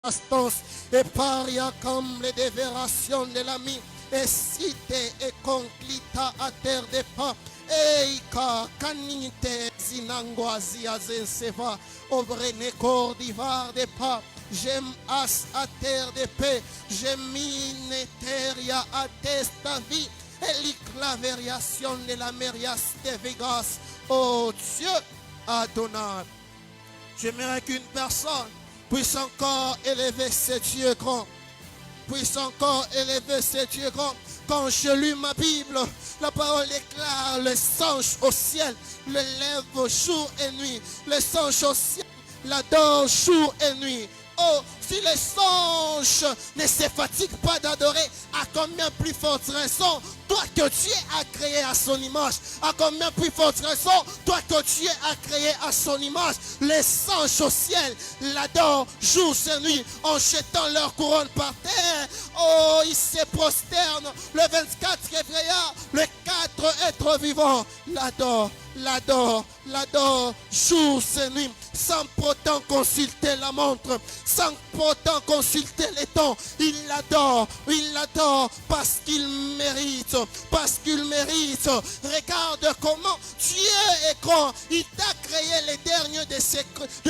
instance et paria comme les dévérations de l'ami et cité et conclita à terre des pas. Eika kanite zinangoazi azenseva obrene cordivar de pas. J'aime as à terre de paix. J'aime teria à testa vie. Et la variation de la mérias de Vegas. Oh Dieu Adonai. J'aimerais qu'une personne puisse encore élever ce Dieu grand. Puisse encore élever ce Dieu grand. Quand je lis ma Bible, la parole déclare le songe au ciel, le lève jour et nuit. Le songe au ciel l'adore jour et nuit. Oh, si les songes ne se fatiguent pas d'adorer, à combien plus forte raison, toi que Dieu a créé à son image, à combien plus forte raison, toi que Dieu a créé à son image, les songes au ciel l'adorent jour et nuit en jetant leur couronne par terre. Oh, ils se prosternent. Le 24 février, les 4 êtres vivants l'adorent, jour et nuit, sans pourtant consulter la montre, sans pourtant consulter les temps. Il l'adore parce qu'il mérite, Regarde comment Dieu est grand. Il t'a créé les derniers de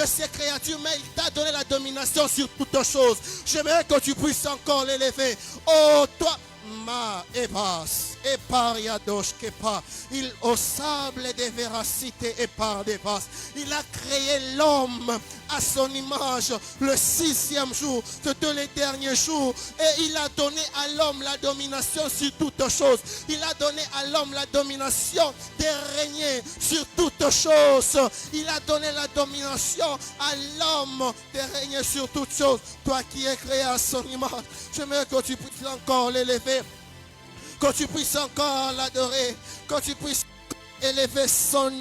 ses créatures, mais il t'a donné la domination sur toutes choses. J'aimerais que tu puisses encore l'élever. Oh, toi, ma ebas. Et par Yadosh Kepa, il au sable des véracités et par des vases. Il a créé l'homme à son image le 6e jour, c'était les derniers jours. Et il a donné à l'homme la domination sur toutes choses. Il a donné à l'homme la domination de régner sur toutes choses. Il a donné la domination à l'homme de régner sur toutes choses. Toi qui es créé à son image, j'aimerais que tu puisses encore l'élever. Que tu puisses encore l'adorer, que tu puisses élever son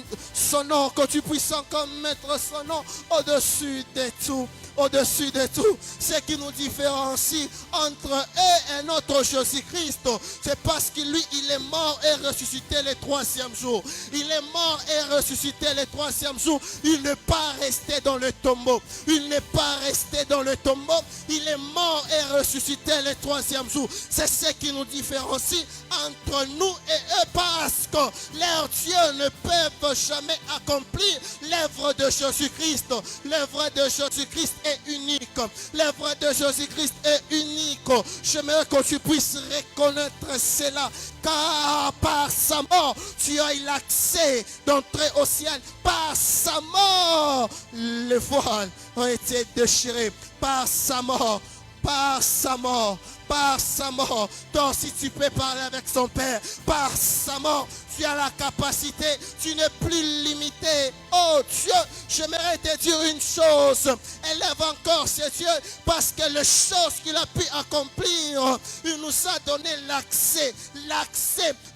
nom, que tu puisses encore mettre son nom au-dessus de tout. Au-dessus de tout, ce qui nous différencie entre eux et notre Jésus-Christ, c'est parce que lui, il est mort et ressuscité le 3e jour. Il est mort et ressuscité le 3e jour. Il n'est pas resté dans le tombeau. Il n'est pas resté dans le tombeau. Il est mort et ressuscité le 3e jour. C'est ce qui nous différencie entre nous et eux, parce que leurs dieux ne peuvent jamais accomplir l'œuvre de Jésus-Christ. L'œuvre de Jésus-Christ est unique. L'œuvre de Jésus-Christ est unique. J'aimerais que tu puisses reconnaître cela, car par sa mort, tu as eu l'accès d'entrer au ciel. Par sa mort, les voiles ont été déchirés. Par sa mort, par sa mort, par sa mort. Donc si tu peux parler avec son Père, par sa mort, tu as la capacité, tu n'es plus limité. Oh Dieu, j'aimerais te dire une chose. Élève encore ce Dieu, parce que les choses qu'il a pu accomplir, il nous a donné l'accès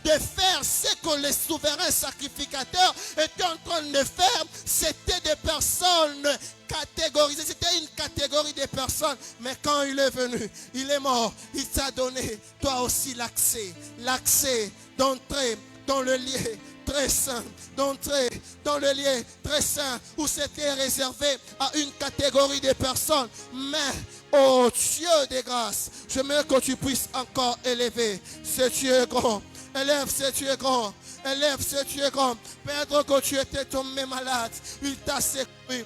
de faire ce que les souverains sacrificateurs étaient en train de faire. C'était des personnes catégorisées, c'était une catégorie de personnes, mais quand il est venu, il est mort, il t'a donné toi aussi l'accès d'entrer dans le lieu très saint, d'entrer dans le lieu très saint où c'était réservé à une catégorie de personnes. Mais oh Dieu de grâce, j'aimerais que tu puisses encore élever ce Dieu grand. Élève ce Dieu grand. Élève ce Dieu grand. Peut-être que tu étais tombé malade, il t'a secouru.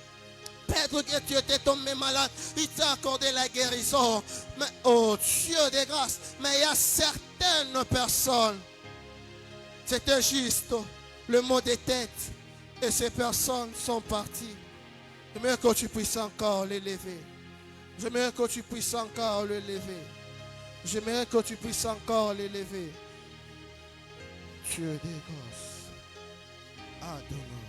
Peut-être que tu étais tombé malade, il t'a accordé la guérison. Mais oh Dieu de grâce, mais il y a certaines personnes, c'était juste le mot de tête, et ces personnes sont parties. J'aimerais que tu puisses encore l'élever. J'aimerais que tu puisses encore l'élever. J'aimerais que tu puisses encore l'élever. Dieu des grâces. Adonai.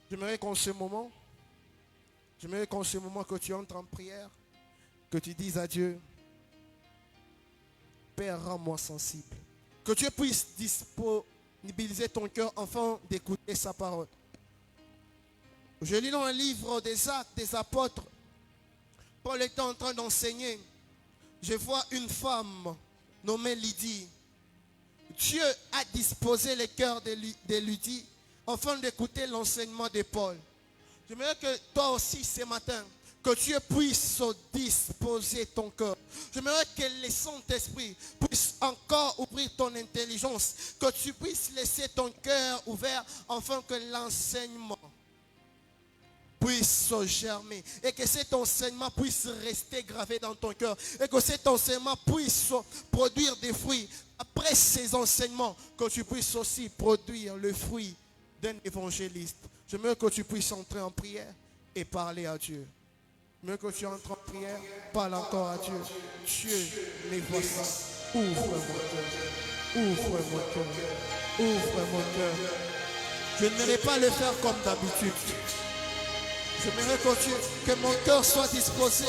J'aimerais qu'en ce moment que tu entres en prière, que tu dises à Dieu, Père, rends-moi sensible. Que Dieu puisse disponibiliser ton cœur afin d'écouter sa parole. Je lis dans un livre des Actes des Apôtres, Paul était en train d'enseigner. Je vois une femme nommée Lydie. Dieu a disposé le cœur de Lydie afin d'écouter l'enseignement de Paul. J'aimerais que toi aussi ce matin, que Dieu puisse disposer ton cœur. J'aimerais que le Saint-Esprit puisse encore ouvrir ton intelligence, que tu puisses laisser ton cœur ouvert afin que l'enseignement puisse germer et que cet enseignement puisse rester gravé dans ton cœur et que cet enseignement puisse produire des fruits. Après ces enseignements, que tu puisses aussi produire le fruit d'un évangéliste. J'aimerais que tu puisses entrer en prière et parler à Dieu. J'aimerais que tu entres en prière, parle encore à Dieu. Dieu, les voici. Ouvre mon cœur. Ouvre mon cœur. Ouvre mon cœur. Je n'aimerais pas le faire comme d'habitude. J'aimerais que mon cœur soit disposé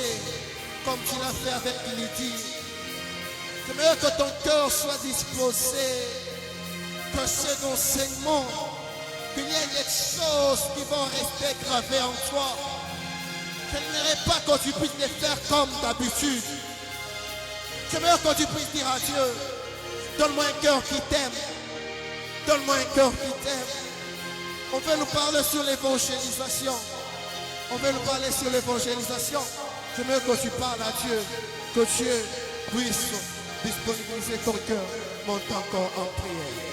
comme tu l'as fait avec Lydie. J'aimerais que ton cœur soit disposé, que cet enseignement, qu'il y ait des choses qui vont rester gravées en toi. Je n'aimerais pas que tu puisses les faire comme d'habitude. J'aimerais que tu puisses dire à Dieu, donne-moi un cœur qui t'aime. Donne-moi un cœur qui t'aime. On veut nous parler sur l'évangélisation. On veut nous parler sur l'évangélisation. J'aimerais que tu parles à Dieu, que Dieu puisse disponibiliser ton cœur. Monte encore en prière.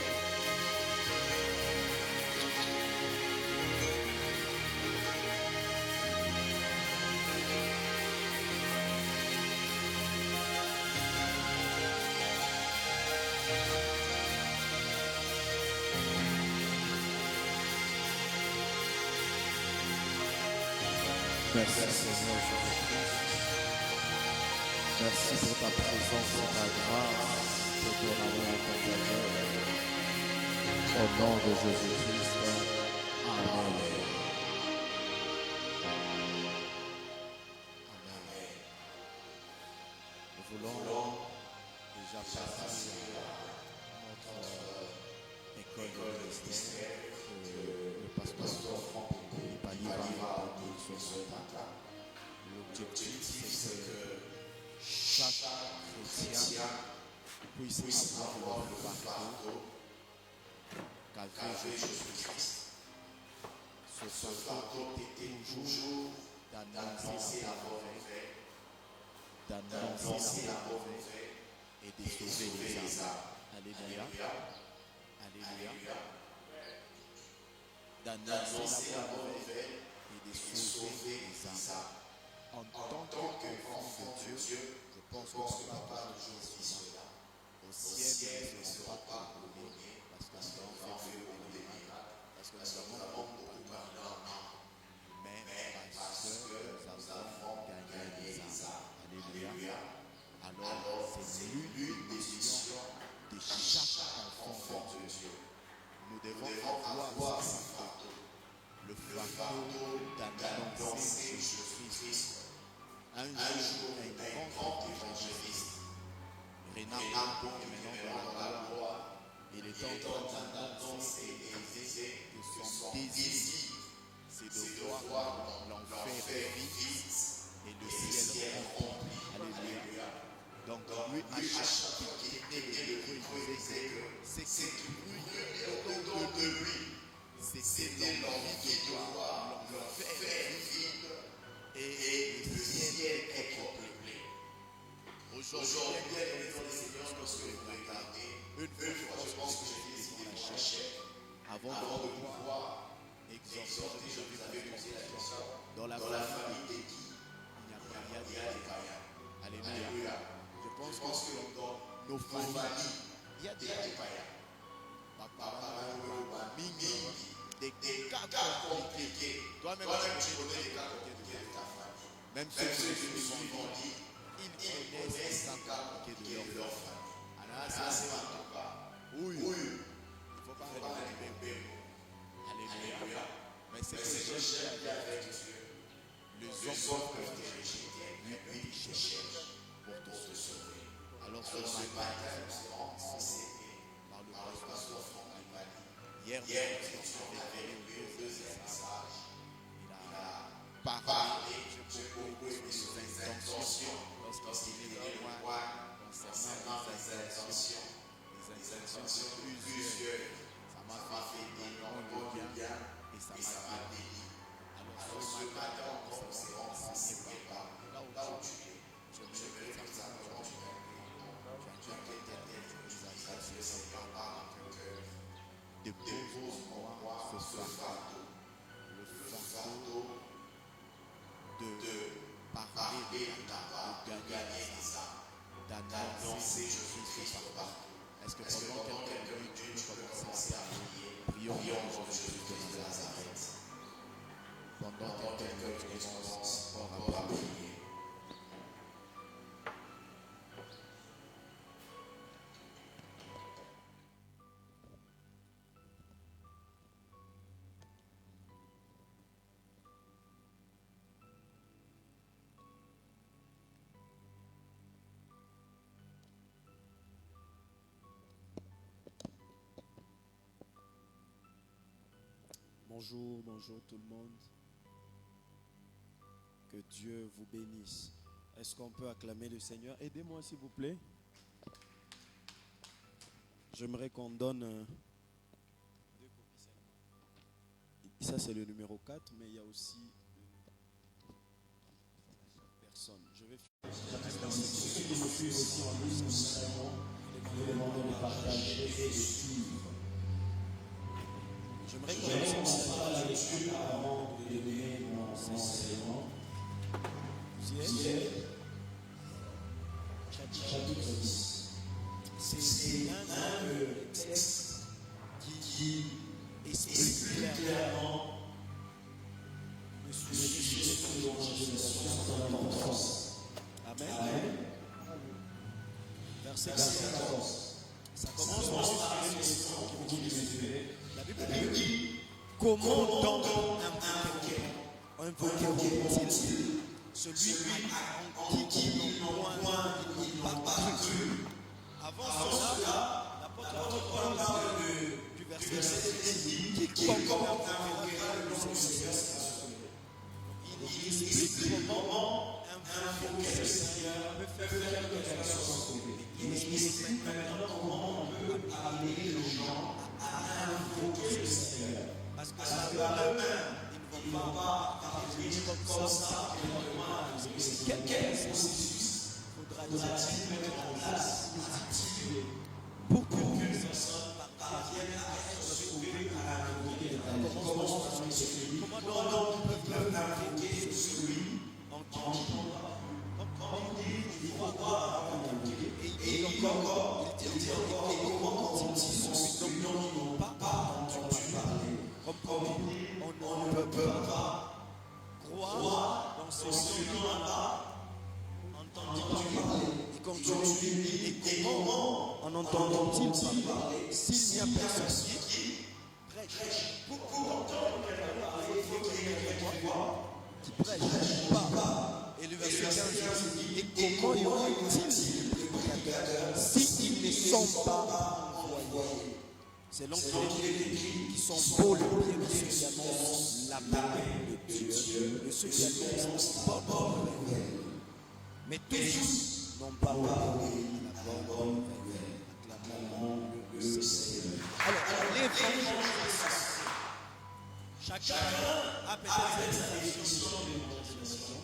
Merci Seigneur Jésus-Christ. Merci pour ta présence et ta grâce, pour ton amour et ton faveur. Au nom de Jésus-Christ. Amen. Amen. Nous voulons déjà passer à notre école de ministère que le pasteur Franck Nipali va ce matin. L'objectif, c'est que chaque chrétien puisse avoir le fardeau qu'avait Jésus-Christ. Ce fardeau était toujours d'annoncer la bonne nouvelle, et de sauver les âmes. Alléluia. Alléluia. D'annoncer la bonne nouvelle et de sauver les âmes. En tant qu'enfant de Dieu, je pense que papa a toujours dit cela. Au ciel, nous ne serons pas pardonnés parce que nous avons fait des miracles, parce que nous avons beaucoup parlé en âme, mais parce que nous avons gagné les âmes. Alléluia. Alors, c'est l'une des missions de chaque enfant de Dieu. Nous devons avoir ce fardeau. Le fardeau d'annoncer Jésus-Christ. Un jour, un grand évangéliste, Renard est maintenant dans la gloire. Il est en train d'annoncer et disait que son désir, c'est de voir l'enfer vite et le ciel rempli. Alléluia. Donc, lui, à chaque fois qu'il était le il disait que c'est au-dedans de lui. C'était l'envie de voir l'enfer vide et le ciel est peuplé. Aujourd'hui, bien aimé dans le Seigneur, lorsque vous regardez, une fois, je pense que j'ai décidé de mon chair. Avant de pouvoir exhorter, je vous avais posé la question. Dans la famille de qui il y a des païens. Alléluia. Je pense que dans nos familles, il y a des païens. Des cas compliqués. Toi-même, tu connais des cas compliqués de ta famille. Même ceux qui sont grandis, ils connaissent les cas compliqués de leur famille. Alors, c'est en tout cas. Oui. Il ne faut pas regarder les bébés. Alléluia. Mais c'est que j'aime bien avec Dieu. Les hommes peuvent te rejeter, mais lui, il cherche pour te sauver. Alors, ce matin, nous serons enseignés par le pasteur Franck Nipali. Hier, nous avons fait deux messages. Il a parlé beaucoup de ses intentions lorsqu'il est loin concernant les intentions plusieurs. Ça m'a fait énormément de bien. et ça m'a béni. Alors ce matin encore, nous serons enseignés par là où tu es. J'aimerais que simplement tu accueilles ta tête et nous adresses le Seigneur par notre cœur. Dépose en moi ce fardeau, le fardeau de parler de gagner les âmes, d'annoncer Jésus partout. Est-ce que pendant quelques minutes, tu peux commencer à prier? Prions pour Jésus de Nazareth. Pendant quelques minutes, tu commences encore à prier. Bonjour, bonjour tout le monde. Que Dieu vous bénisse. Est-ce qu'on peut acclamer le Seigneur? Aidez-moi s'il vous plaît. J'aimerais qu'on donne 2 copies seulement. Ça c'est le numéro 4, mais il y a aussi personne. Je vais ceux qui me suivent aussi en ligne, nous demandons de partager et de suivre. J'aimerais commencer par la lecture avant de donner mon enseignement. Vous y êtes? Chapitre 10. C'est un texte qui explique clairement le sujet de l'évangélisation, son importance. Amen. Verset 14. Ça commence par une question qui vous dit la Bible dit comment donc invoqueront-ils celui en qui ils n'ont pas cru? Avant cela, l'apôtre Paul parle du verset 7 quiconque invoquera le Seigneur. Il explique comment invoquer le Seigneur peut faire que les gens soient sauvés. Il explique maintenant comment on peut amener les gens à invoquer le Seigneur. Parce que eux-mêmes, ils ne vont pas parler comme ça quel processus faudra-t-il mettre en place pour que les personnes parviennent à être sauvées, à invoquer l'Éternel? Comment donc peuvent invoquer celui en qui comme il dit, il faut avoir invoqué. Et encore, il dit encore, et comment ils n'ont pas entendu parler. Comme il dit, on ne peut pas croire dans celui qui n'en a entendu parler. Et continue, et comment en entendant-ils parler s'il n'y a personne qui prêche? Pour entendre quelqu'un parler, il faut qu'il y ait quelqu'un qui prêche pas. Et le verset 15 dit, et comment y aura-t-il s'ils ne sont pas envoyés? C'est donc qu'il est écrit qui sont beaux le bien de ceux qui annoncent la paix de Dieu, de ceux qui annoncent la bonne nouvelle. Mais tous n'ont pas obéi à la bonne nouvelle. Acclamons le Seigneur. Alors, l'évangélisation. Chacun a peut-être sa définition de l'évangélisation.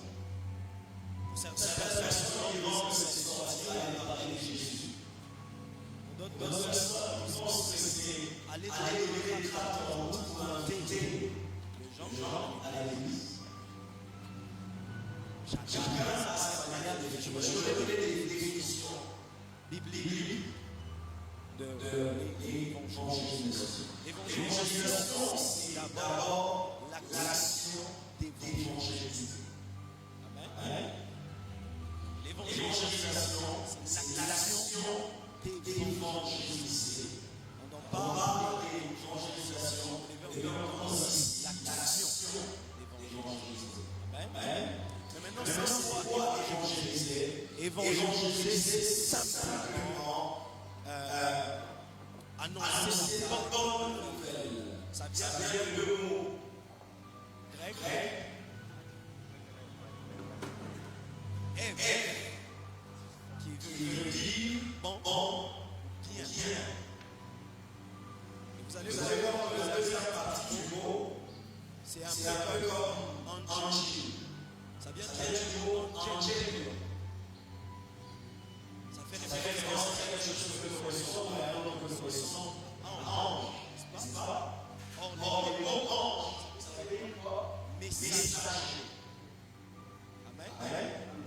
Pour certaines personnes, l'évangélisation, c'est aller parler de Jésus. Pour d'autres personnes, ils pensent que c'est aller donner des tracts en route pour inviter les gens à l'église. Chacun a sa manière de vivre. Je vais donner des définitions bibliques de l'évangélisation. L'évangélisation, c'est d'abord l'action d'évangéliser. Amen. L'évangélisation, c'est l'action d'évangéliser. On en parle d'évangélisation, l'action d'évangéliser. Amen. Mais maintenant, c'est quoi évangéliser? Évangéliser, c'est simplement annoncer la bonne nouvelle. Ça vient de mot grec. Qui veut dire bon, bien. Et vous allez voir la deuxième partie du mot C'est un peu comme Angel. Ça vient du mot Angel. Ça fait référence à quelque chose que nous connaissons, mais à un nom que nous connaissons. Ange, n'est-ce pas? Or, le mot ange, ça veut dire quoi? Messager. Amen.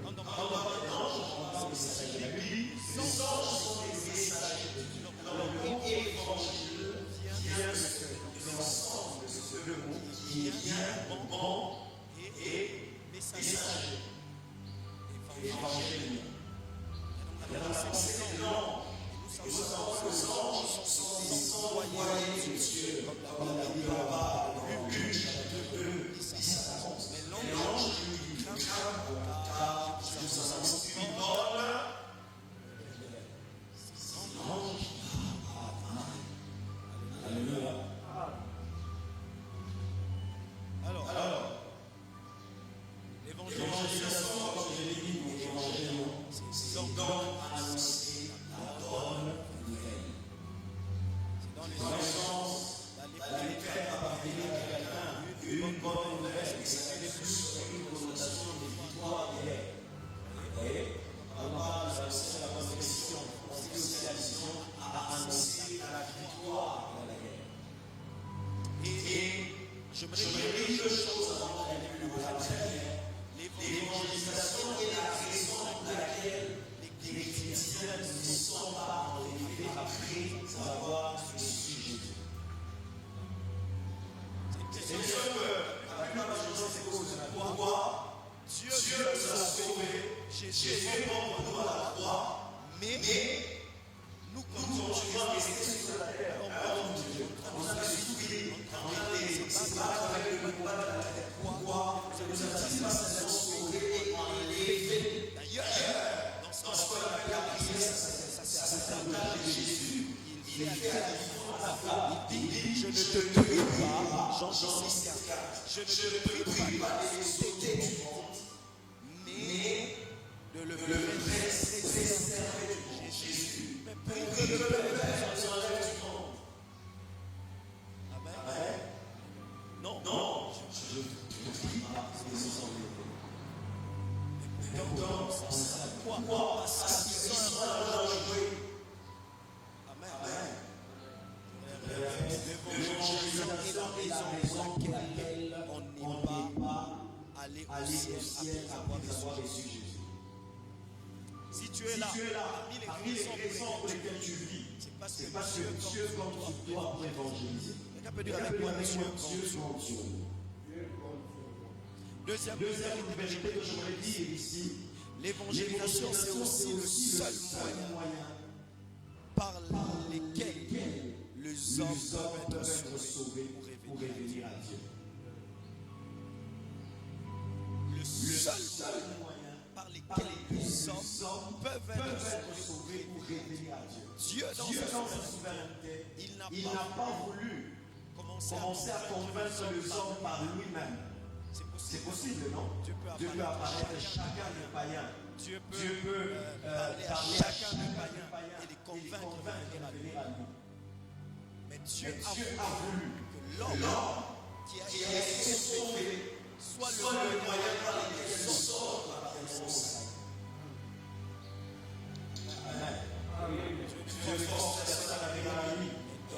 Quand on parle d'ange, on parle de messager. La Bible, les anges sont des messagers de Dieu. Alors, le mot évangile vient de l'ensemble de ce mot qui est bien, bon et messager. Évangile. Alors, la conséquence, nous savons que les anges sont des envoyés de Dieu, comme la Bible là-bas, Luc chapitre 2, 10 à 11. Mais l'ange lui craint, car nous avons une bonne. Alléluia. Alors, l'évangélisation, comme je l'ai dit, ou l'évangile, c'est donc annoncer la bonne nouvelle. C'est dans le sens d'aller faire parvenir à quelqu'un une bonne nouvelle, c'est plus une connotation de victoire hier. Vous voyez, on parle d'annoncer la bonne question, on dit aussi l'addition à annoncer la victoire dans la guerre. Et j'aimerais dire deux choses avant d'aller plus loin. L'évangélisation est la raison pour laquelle les chrétiens ne sont pas en effet après avoir reçu Jésus. C'est sûr que la plupart des gens se posent pourquoi Dieu nous a sauvés, Jésus est mort pour nous à la croix, mais nous continuons à rester sur la terre. On a souffert, on a été séparés avec le combat de la terre. Pourquoi nous a-t-il pas seulement sauvés et enlevés? D'ailleurs, dans ce qu'on appelle la prière, c'est à l'image de Jésus. Il fait la différence à la foi. Il dit, je ne te prie pas, Jean 6, 4, je ne te prie pas d'exaucer du monde, mais de le préserver de Jésus. Mais pour que le Père nous enlève du monde. Amen. Non, je ne te prie pas d'exaucer. Donc, pourquoi? Parce qu'ils sont dangereux. Amen. L'évangélisation est la raison pour laquelle on n'est pas allé au ciel après avoir reçu Jésus. Si tu es là, parmi les raisons pour lesquelles tu vis, c'est parce que Dieu compte sur toi pour évangéliser. Quelqu'un peut dire avec moi, Dieu compte sur nous. Deuxième vérité que je voudrais dire ici, l'évangélisation c'est aussi le seul moyen par lesquels les hommes peuvent être sauvés pour revenir à Dieu. Le seul moyen par lesquels les hommes peuvent être sauvés pour revenir à Dieu. Dieu dans sa souveraineté, il n'a pas voulu commencer à convaincre les hommes par lui-même. C'est possible, non? Dieu peut apparaître à chacun des païens. Dieu peut parler à chacun des païens et les convaincre de venir à lui. Mais Dieu a voulu que l'homme qui a été sauvé soit le moyen par lequel les autres appartiennent au salut. Amen. Dieu force personne avec la vie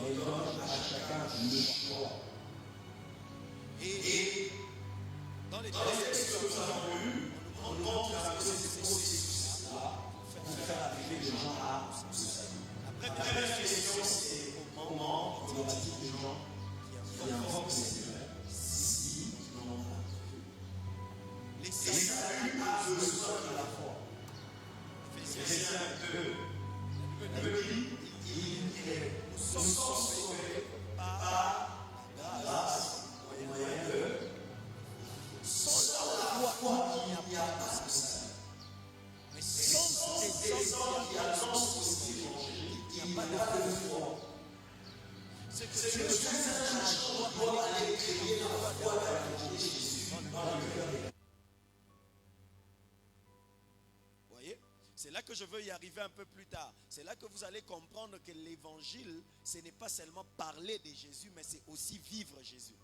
et donne à chacun le choix. Et dans les textes que nous avons lus, on nous montre que c'est processus-là pour faire arriver les gens à ce salut. La première question, c'est au moment où on a dit les gens qui invoquent le Seigneur, si on en a vu. Les saluts ont besoin de la foi. Éphésiens 2, la Bible dit, nous sommes sauvés par la grâce au moyen de sans la foi, il n'y a pas de salut. Mais sans les hommes qui annoncent aussi l'évangile, il n'y a pas de foi. C'est que Dieu doit aller créer la foi dans Jésus dans le cœur des gens. Vous voyez? C'est là que je veux y arriver un peu plus tard. C'est là que vous allez comprendre que l'évangile, ce n'est pas seulement parler de Jésus, mais c'est aussi vivre Jésus.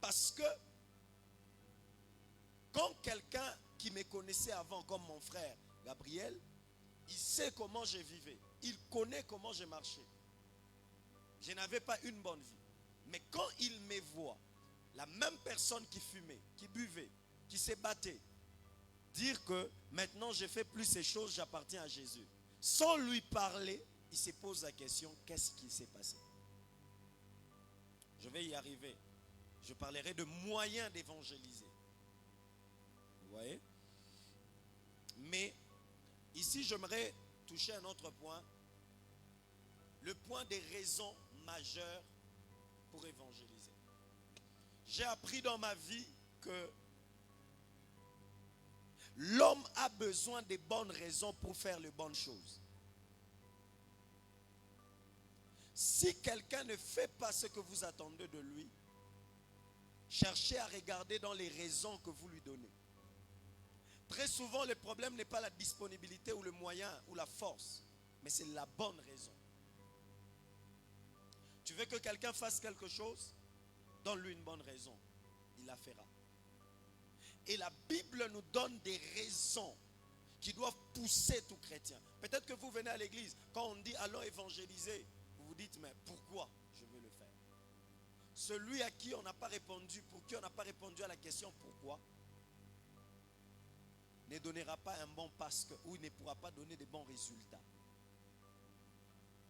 Parce que quand quelqu'un qui me connaissait avant, comme mon frère Gabriel, il sait comment je vivais. Il connaît comment je marchais. Je n'avais pas une bonne vie. Mais quand il me voit, la même personne qui fumait, qui buvait, qui se battait, dire que maintenant je fais plus ces choses, j'appartiens à Jésus. Sans lui parler, il se pose la question, qu'est-ce qui s'est passé? Je vais y arriver. Je parlerai de moyens d'évangéliser. Vous voyez? Mais ici, j'aimerais toucher un autre point. Le point des raisons majeures pour évangéliser. J'ai appris dans ma vie que l'homme a besoin des bonnes raisons pour faire les bonnes choses. Si quelqu'un ne fait pas ce que vous attendez de lui, cherchez à regarder dans les raisons que vous lui donnez. Très souvent, le problème n'est pas la disponibilité ou le moyen ou la force, mais c'est la bonne raison. Tu veux que quelqu'un fasse quelque chose? Donne-lui une bonne raison. Il la fera. Et la Bible nous donne des raisons qui doivent pousser tout chrétien. Peut-être que vous venez à l'église, quand on dit allons évangéliser, vous vous dites mais pourquoi je veux le faire? Celui à qui on n'a pas répondu, pour qui on n'a pas répondu à la question pourquoi, ne donnera pas un bon pasque ou il ne pourra pas donner de bons résultats.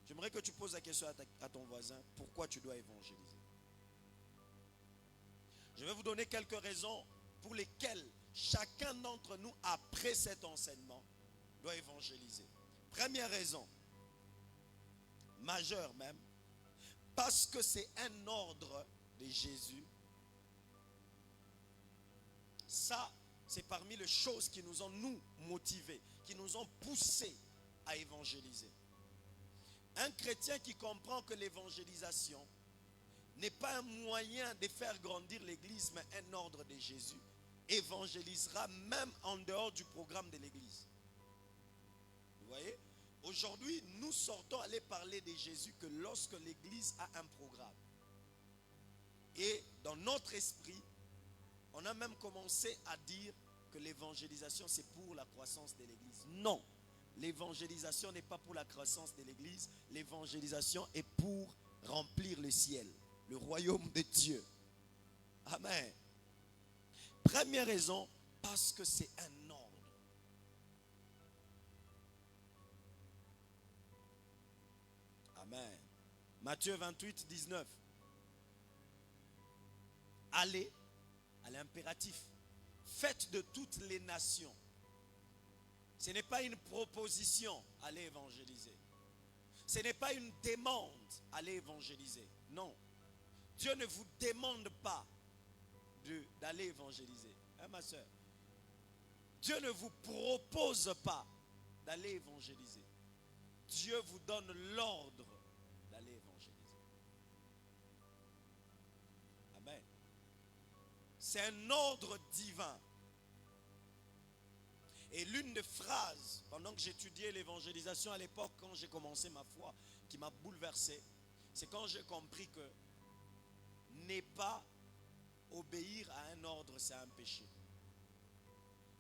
J'aimerais que tu poses la question à ton voisin, pourquoi tu dois évangéliser? Je vais vous donner quelques raisons pour lesquelles chacun d'entre nous, après cet enseignement, doit évangéliser. Première raison, majeure même, parce que c'est un ordre de Jésus. Ça, c'est parmi les choses qui nous ont, nous, motivés, qui nous ont poussés à évangéliser. Un chrétien qui comprend que l'évangélisation n'est pas un moyen de faire grandir l'église, mais un ordre de Jésus, évangélisera même en dehors du programme de l'église. Vous voyez? Aujourd'hui, nous sortons aller parler de Jésus que lorsque l'église a un programme. Et dans notre esprit, on a même commencé à dire que l'évangélisation c'est pour la croissance de l'église. Non, l'évangélisation n'est pas pour la croissance de l'église. L'évangélisation est pour remplir le ciel, le royaume de Dieu. Amen. Première raison, parce que c'est un ordre. Amen. Matthieu 28, 19. Allez, à l'impératif. Faites de toutes les nations. Ce n'est pas une proposition, allez évangéliser. Ce n'est pas une demande, allez évangéliser. Non. Dieu ne vous demande pas d'aller évangéliser. Hein, ma soeur? Dieu ne vous propose pas d'aller évangéliser. Dieu vous donne l'ordre d'aller évangéliser. Amen. C'est un ordre divin. Et l'une des phrases, pendant que j'étudiais l'évangélisation à l'époque, quand j'ai commencé ma foi, qui m'a bouleversé, c'est quand j'ai compris que n'est pas obéir à un ordre, c'est un péché.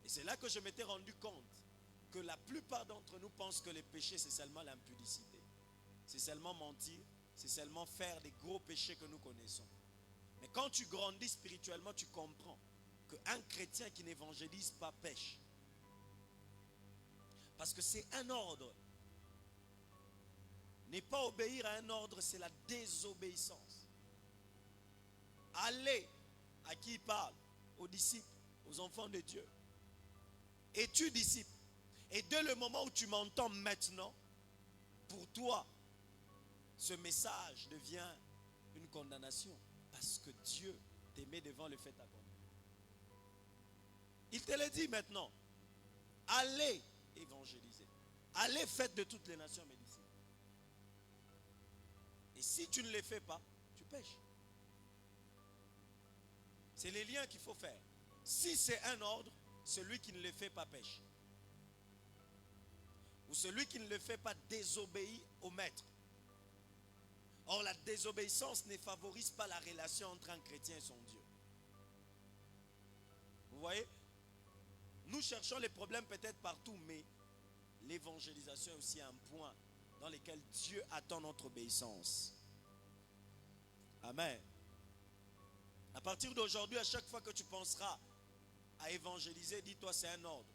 Et c'est là que je m'étais rendu compte que la plupart d'entre nous pensent que le péché, c'est seulement l'impudicité. C'est seulement mentir, c'est seulement faire des gros péchés que nous connaissons. Mais quand tu grandis spirituellement, tu comprends qu'un chrétien qui n'évangélise pas pêche. Parce que c'est un ordre. Ne pas obéir à un ordre, c'est la désobéissance. Allez, à qui il parle? Aux disciples, aux enfants de Dieu. Es-tu disciple? Et dès le moment où tu m'entends maintenant, pour toi, ce message devient une condamnation. Parce que Dieu te met devant le fait accompli. Il te le dit maintenant. Allez évangéliser. Allez, faites de toutes les nations mes disciples. Et si tu ne les fais pas, tu pêches. C'est les liens qu'il faut faire. Si c'est un ordre, celui qui ne le fait pas pêche. Ou celui qui ne le fait pas désobéit au maître. Or, la désobéissance ne favorise pas la relation entre un chrétien et son Dieu. Vous voyez? Nous cherchons les problèmes peut-être partout, mais l'évangélisation est aussi un point dans lequel Dieu attend notre obéissance. Amen. À partir d'aujourd'hui, à chaque fois que tu penseras à évangéliser, dis-toi c'est un ordre.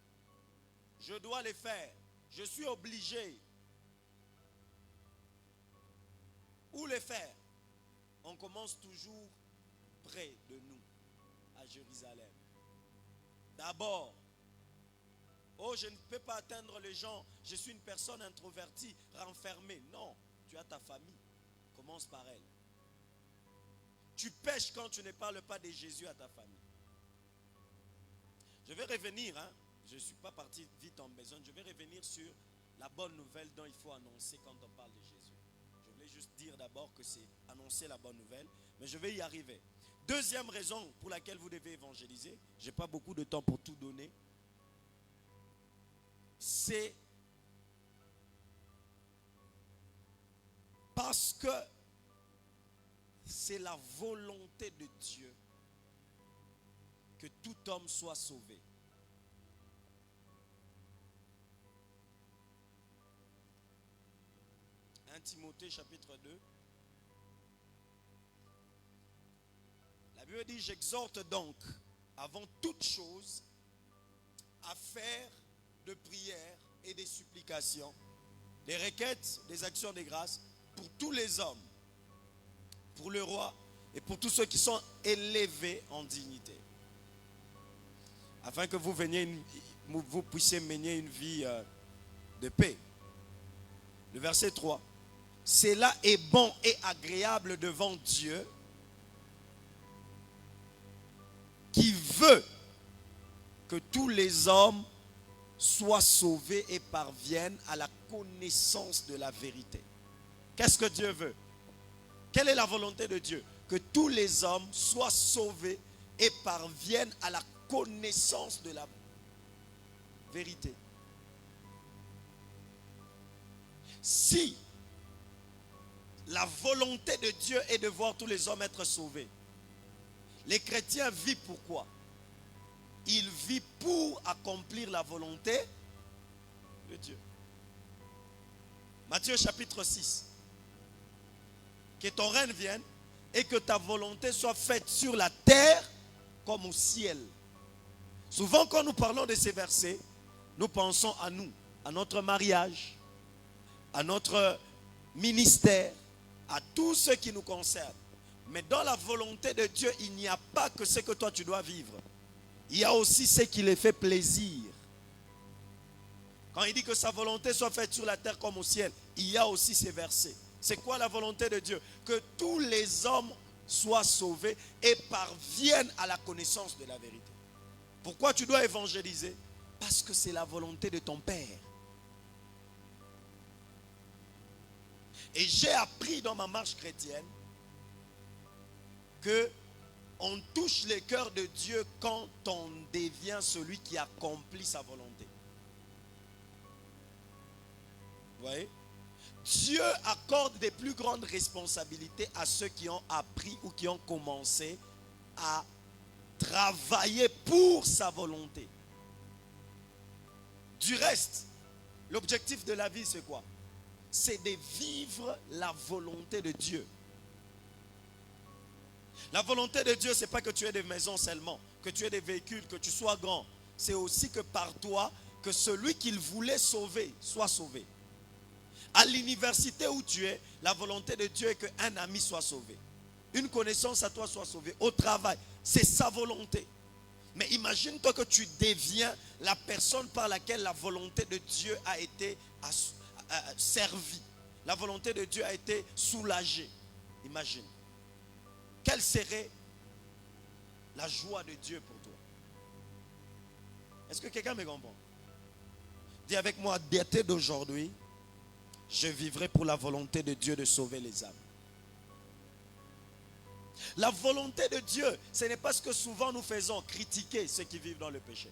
Je dois le faire. Je suis obligé. Où le faire? On commence toujours près de nous, à Jérusalem. D'abord, oh, je ne peux pas atteindre les gens. Je suis une personne introvertie, renfermée. Non, tu as ta famille. Commence par elle. Tu pêches quand tu ne parles pas de Jésus à ta famille. Je vais revenir, je ne suis pas parti vite en besogne. Je vais revenir sur la bonne nouvelle dont il faut annoncer quand on parle de Jésus. Je voulais juste dire d'abord que c'est annoncer la bonne nouvelle, mais je vais y arriver. Deuxième raison pour laquelle vous devez évangéliser, je n'ai pas beaucoup de temps pour tout donner, c'est parce que c'est la volonté de Dieu que tout homme soit sauvé. 1 Timothée chapitre 2. La Bible dit, j'exhorte donc avant toute chose à faire de prières et des supplications, des requêtes, des actions de grâce pour tous les hommes, pour le roi et pour tous ceux qui sont élevés en dignité, afin que vous puissiez mener une vie de paix. Le verset 3. Cela est bon et agréable devant Dieu, qui veut que tous les hommes soient sauvés et parviennent à la connaissance de la vérité. Qu'est-ce que Dieu veut? Quelle est la volonté de Dieu? Que tous les hommes soient sauvés et parviennent à la connaissance de la vérité. Si la volonté de Dieu est de voir tous les hommes être sauvés, les chrétiens vivent pourquoi? Ils vivent pour accomplir la volonté de Dieu. Matthieu chapitre 6. Que ton règne vienne et que ta volonté soit faite sur la terre comme au ciel. Souvent quand nous parlons de ces versets, nous pensons à nous, à notre mariage, à notre ministère, à tout ce qui nous concerne. Mais dans la volonté de Dieu, il n'y a pas que ce que toi tu dois vivre. Il y a aussi ce qui les fait plaisir. Quand il dit que sa volonté soit faite sur la terre comme au ciel, il y a aussi ces versets. C'est quoi la volonté de Dieu? Que tous les hommes soient sauvés et parviennent à la connaissance de la vérité. Pourquoi tu dois évangéliser? Parce que c'est la volonté de ton Père. Et j'ai appris dans ma marche chrétienne que on touche le cœur de Dieu quand on devient celui qui accomplit sa volonté. Vous voyez? Dieu accorde des plus grandes responsabilités à ceux qui ont appris ou qui ont commencé à travailler pour sa volonté. Du reste, l'objectif de la vie, c'est quoi? C'est de vivre la volonté de Dieu. La volonté de Dieu, ce n'est pas que tu aies des maisons seulement, que tu aies des véhicules, que tu sois grand. C'est aussi que par toi, que celui qu'il voulait sauver soit sauvé. À l'université où tu es, la volonté de Dieu est qu'un ami soit sauvé. Une connaissance à toi soit sauvée. Au travail, c'est sa volonté. Mais imagine-toi que tu deviens la personne par laquelle la volonté de Dieu a été servie. La volonté de Dieu a été soulagée. Imagine. Quelle serait la joie de Dieu pour toi? Est-ce que quelqu'un me comprend? Dis avec moi, dès d'aujourd'hui, je vivrai pour la volonté de Dieu de sauver les âmes. La volonté de Dieu, ce n'est pas ce que souvent nous faisons, critiquer ceux qui vivent dans le péché.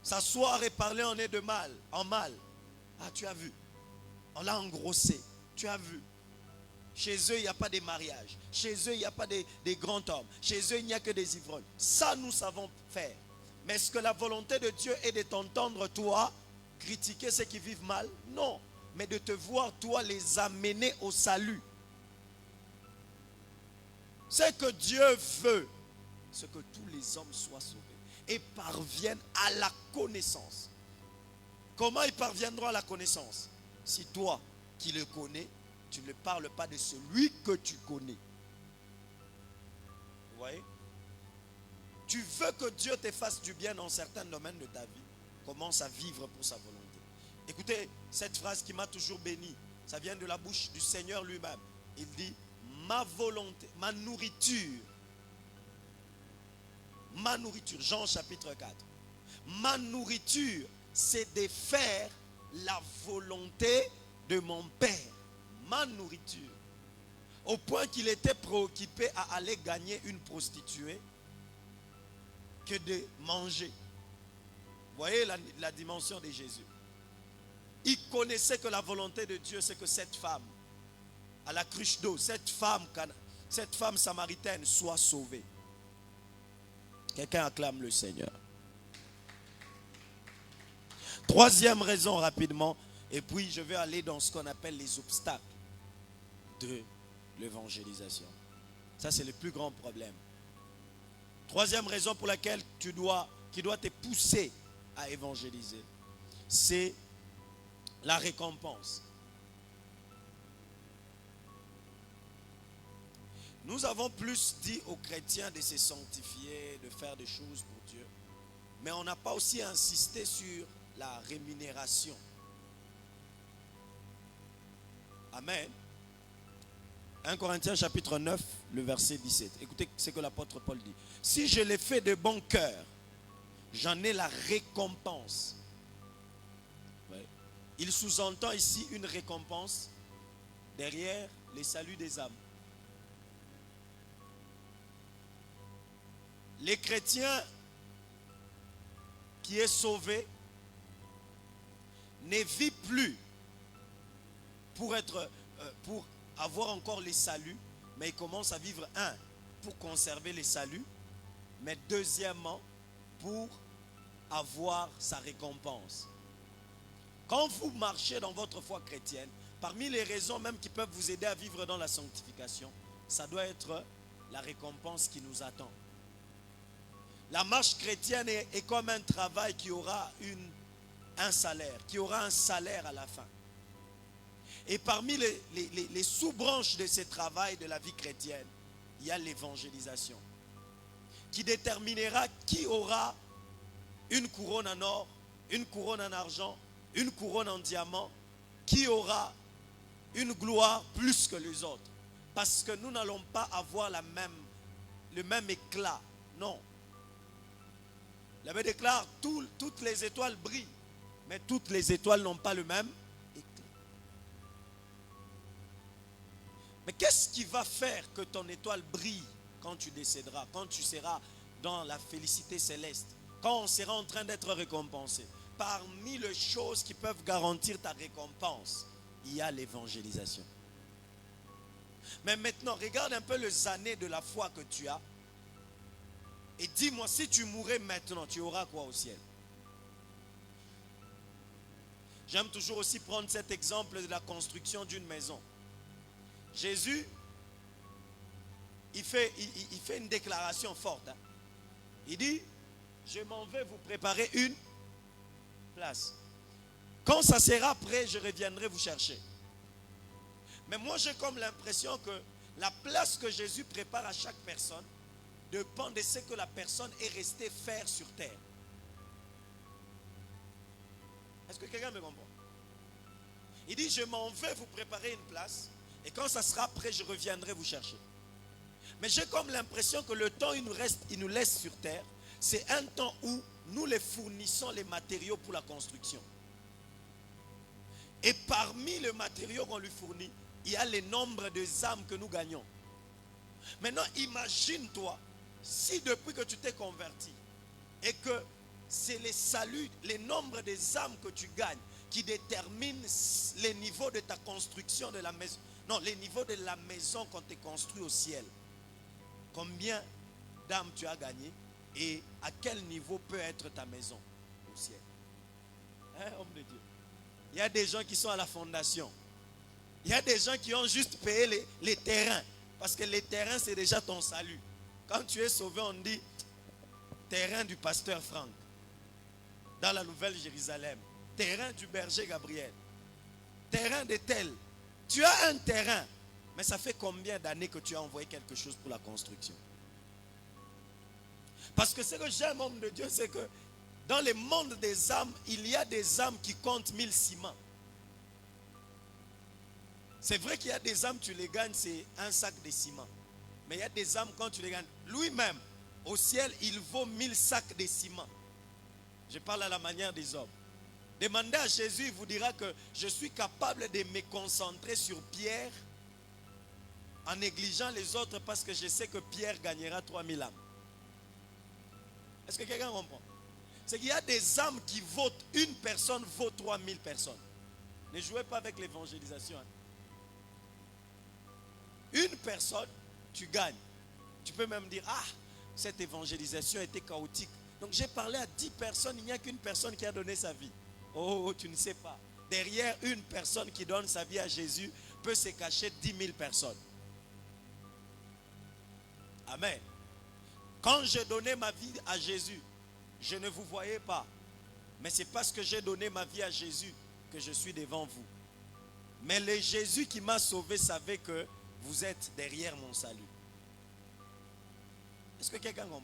S'asseoir et parler en est de mal, en mal. Ah, tu as vu. On l'a engrossé. Tu as vu. Chez eux, il n'y a pas de mariage. Chez eux, il n'y a pas des grands hommes. Chez eux, il n'y a que des ivrognes. Ça, nous savons faire. Mais est-ce que la volonté de Dieu est de t'entendre, toi, critiquer ceux qui vivent mal? Non. Mais de te voir, toi, les amener au salut. Ce que Dieu veut, c'est que tous les hommes soient sauvés et parviennent à la connaissance. Comment ils parviendront à la connaissance? Si toi, qui le connais, tu ne parles pas de celui que tu connais. Vous voyez? Tu veux que Dieu te fasse du bien dans certains domaines de ta vie. Commence à vivre pour sa volonté. Écoutez, cette phrase qui m'a toujours béni, ça vient de la bouche du Seigneur lui-même. Il dit, ma volonté, ma nourriture, Jean chapitre 4. Ma nourriture, c'est de faire la volonté de mon Père. Ma nourriture. Au point qu'il était préoccupé à aller gagner une prostituée que de manger. Vous voyez la dimension de Jésus. Il connaissait que la volonté de Dieu, c'est que cette femme, à la cruche d'eau, cette femme samaritaine soit sauvée. Quelqu'un acclame le Seigneur. Troisième raison rapidement, et puis je vais aller dans ce qu'on appelle les obstacles de l'évangélisation. Ça, c'est le plus grand problème. Troisième raison pour laquelle qui doit te pousser à évangéliser, c'est la récompense. Nous avons plus dit aux chrétiens de se sanctifier, de faire des choses pour Dieu, mais on n'a pas aussi insisté sur la rémunération. Amen. 1 Corinthiens chapitre 9, le verset 17. Écoutez ce que l'apôtre Paul dit. Si je l'ai fait de bon cœur, j'en ai la récompense. Ouais. Il sous-entend ici une récompense derrière les saluts des âmes. Les chrétiens qui est sauvé ne vit plus pour avoir encore les saluts, mais il commence à vivre, pour conserver les saluts, mais deuxièmement, pour avoir sa récompense. Quand vous marchez dans votre foi chrétienne, parmi les raisons même qui peuvent vous aider à vivre dans la sanctification, ça doit être la récompense qui nous attend. La marche chrétienne est comme un travail qui aura un salaire, qui aura un salaire à la fin. Et parmi les sous-branches de ce travail de la vie chrétienne, il y a l'évangélisation, qui déterminera qui aura une couronne en or, une couronne en argent, une couronne en diamant, qui aura une gloire plus que les autres. Parce que nous n'allons pas avoir le même éclat. Non. La Bible déclare, toutes les étoiles brillent, mais toutes les étoiles n'ont pas le même éclat. Mais qu'est-ce qui va faire que ton étoile brille quand tu décéderas, quand tu seras dans la félicité céleste, quand on sera en train d'être récompensé? Parmi les choses qui peuvent garantir ta récompense, il y a l'évangélisation. Mais maintenant, regarde un peu les années de la foi que tu as. Et dis-moi, si tu mourais maintenant, tu auras quoi au ciel? J'aime toujours aussi prendre cet exemple de la construction d'une maison. Jésus, il fait une déclaration forte. Il dit, je m'en vais vous préparer une place. Quand ça sera prêt, je reviendrai vous chercher. Mais moi, j'ai comme l'impression que la place que Jésus prépare à chaque personne dépend de ce que la personne est restée faire sur terre. Est-ce que quelqu'un me comprend? Il dit, je m'en vais vous préparer une place, et quand ça sera prêt, je reviendrai vous chercher. Mais j'ai comme l'impression que le temps il nous laisse sur terre, c'est un temps où nous les fournissons les matériaux pour la construction. Et parmi les matériaux qu'on lui fournit, il y a le nombre des âmes que nous gagnons. Maintenant, imagine-toi, si depuis que tu t'es converti, et que c'est les saluts, le nombre des âmes que tu gagnes, qui déterminent les niveaux de ta construction de la maison, Non, les niveaux de la maison qu'on te construit au ciel. Combien d'âmes tu as gagné et à quel niveau peut être ta maison au ciel? Hein, homme de Dieu? Il y a des gens qui sont à la fondation. Il y a des gens qui ont juste payé les terrains. Parce que les terrains, c'est déjà ton salut. Quand tu es sauvé, on dit terrain du pasteur Franck. Dans la Nouvelle Jérusalem. Terrain du berger Gabriel. Terrain de tel. Tu as un terrain. Mais ça fait combien d'années que tu as envoyé quelque chose pour la construction? Parce que ce que j'aime, homme de Dieu, c'est que dans le monde des âmes, il y a des âmes qui comptent 1000 ciments. C'est vrai qu'il y a des âmes, tu les gagnes, c'est un sac de ciment. Mais il y a des âmes, quand tu les gagnes, lui-même, au ciel, il vaut 1000 sacs de ciment. Je parle à la manière des hommes. Demandez à Jésus, il vous dira que je suis capable de me concentrer sur Pierre en négligeant les autres parce que je sais que Pierre gagnera 3000 âmes. Est-ce que quelqu'un comprend? C'est qu'il y a des âmes qui votent, une personne vaut 3000 personnes. Ne jouez pas avec l'évangélisation. Hein. Une personne, tu gagnes. Tu peux même dire, ah, cette évangélisation était chaotique. Donc j'ai parlé à 10 personnes, il n'y a qu'une personne qui a donné sa vie. Oh, tu ne sais pas. Derrière une personne qui donne sa vie à Jésus, peut se cacher 10 000 personnes. Amen. Quand j'ai donné ma vie à Jésus, je ne vous voyais pas. Mais c'est parce que j'ai donné ma vie à Jésus que je suis devant vous. Mais le Jésus qui m'a sauvé savait que vous êtes derrière mon salut. Est-ce que quelqu'un comprend?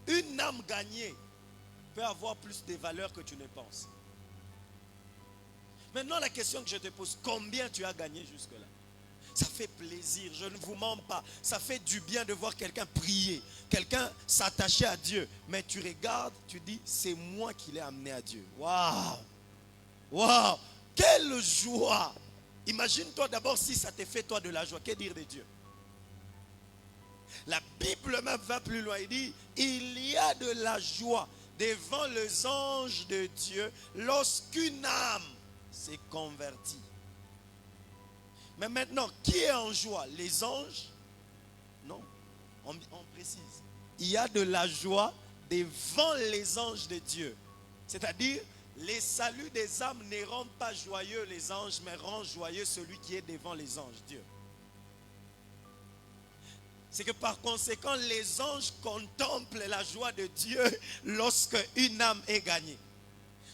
Une âme gagnée peut avoir plus de valeur que tu ne penses. Maintenant, la question que je te pose, combien tu as gagné jusque-là? Ça fait plaisir, je ne vous mens pas. Ça fait du bien de voir quelqu'un prier, quelqu'un s'attacher à Dieu. Mais tu regardes, tu dis, c'est moi qui l'ai amené à Dieu. Waouh! Waouh! Quelle joie! Imagine-toi d'abord si ça te fait toi de la joie. Que dire de Dieu? La Bible même va plus loin. Il dit, il y a de la joie devant les anges de Dieu lorsqu'une âme s'est convertie. Mais maintenant, qui est en joie? Les anges? Non, on précise. Il y a de la joie devant les anges de Dieu. C'est-à-dire, les saluts des âmes ne rendent pas joyeux les anges, mais rendent joyeux celui qui est devant les anges, Dieu. C'est que par conséquent, les anges contemplent la joie de Dieu lorsque une âme est gagnée.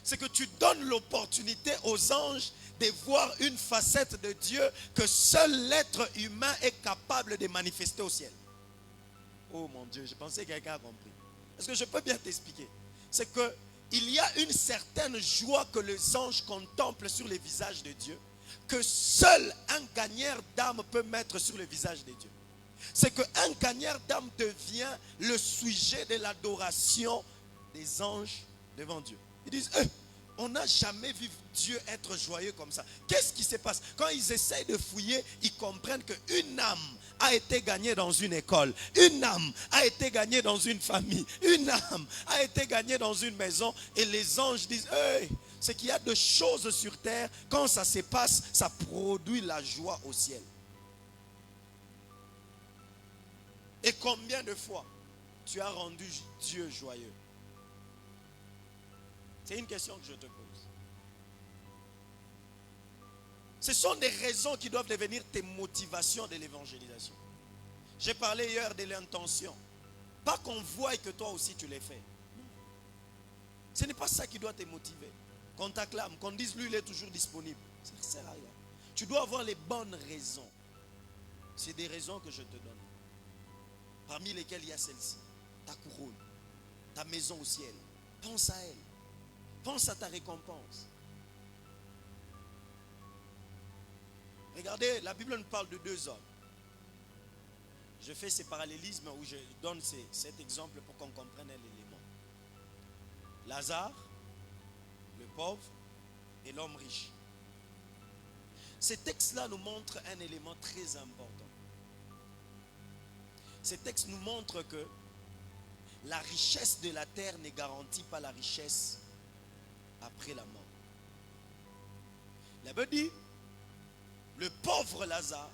C'est que tu donnes l'opportunité aux anges de voir une facette de Dieu que seul l'être humain est capable de manifester au ciel. Oh mon Dieu, je pensais que quelqu'un a compris. Est-ce que je peux bien t'expliquer? C'est que il y a une certaine joie que les anges contemplent sur les visages de Dieu, que seul un gagneur d'âme peut mettre sur le visage de Dieu. C'est qu'un gagneur d'âme devient le sujet de l'adoration des anges devant Dieu. Ils disent, on n'a jamais vu Dieu être joyeux comme ça. Qu'est-ce qui se passe? Quand ils essayent de fouiller, ils comprennent qu'une âme a été gagnée dans une école. Une âme a été gagnée dans une famille. Une âme a été gagnée dans une maison. Et les anges disent, c'est qu'il y a de choses sur terre. Quand ça se passe, ça produit la joie au ciel. Et combien de fois tu as rendu Dieu joyeux? C'est une question que je te pose. Ce sont des raisons qui doivent devenir tes motivations de l'évangélisation. J'ai parlé hier de l'intention. Pas qu'on voie que toi aussi tu l'as fait. Non. Ce n'est pas ça qui doit te motiver. Qu'on t'acclame, qu'on dise lui il est toujours disponible. Ça ne sert à rien. Tu dois avoir les bonnes raisons. C'est des raisons que je te donne. Parmi lesquelles il y a celle-ci. Ta couronne. Ta maison au ciel. Pense à elle. Pense à ta récompense. Regardez, la Bible nous parle de deux hommes. Je fais ces parallélismes où je donne cet exemple pour qu'on comprenne l'élément. Lazare, le pauvre et l'homme riche. Ces textes-là nous montrent un élément très important. Ces textes nous montrent que la richesse de la terre ne garantit pas la richesse après la mort. La Bible dit, Le pauvre Lazare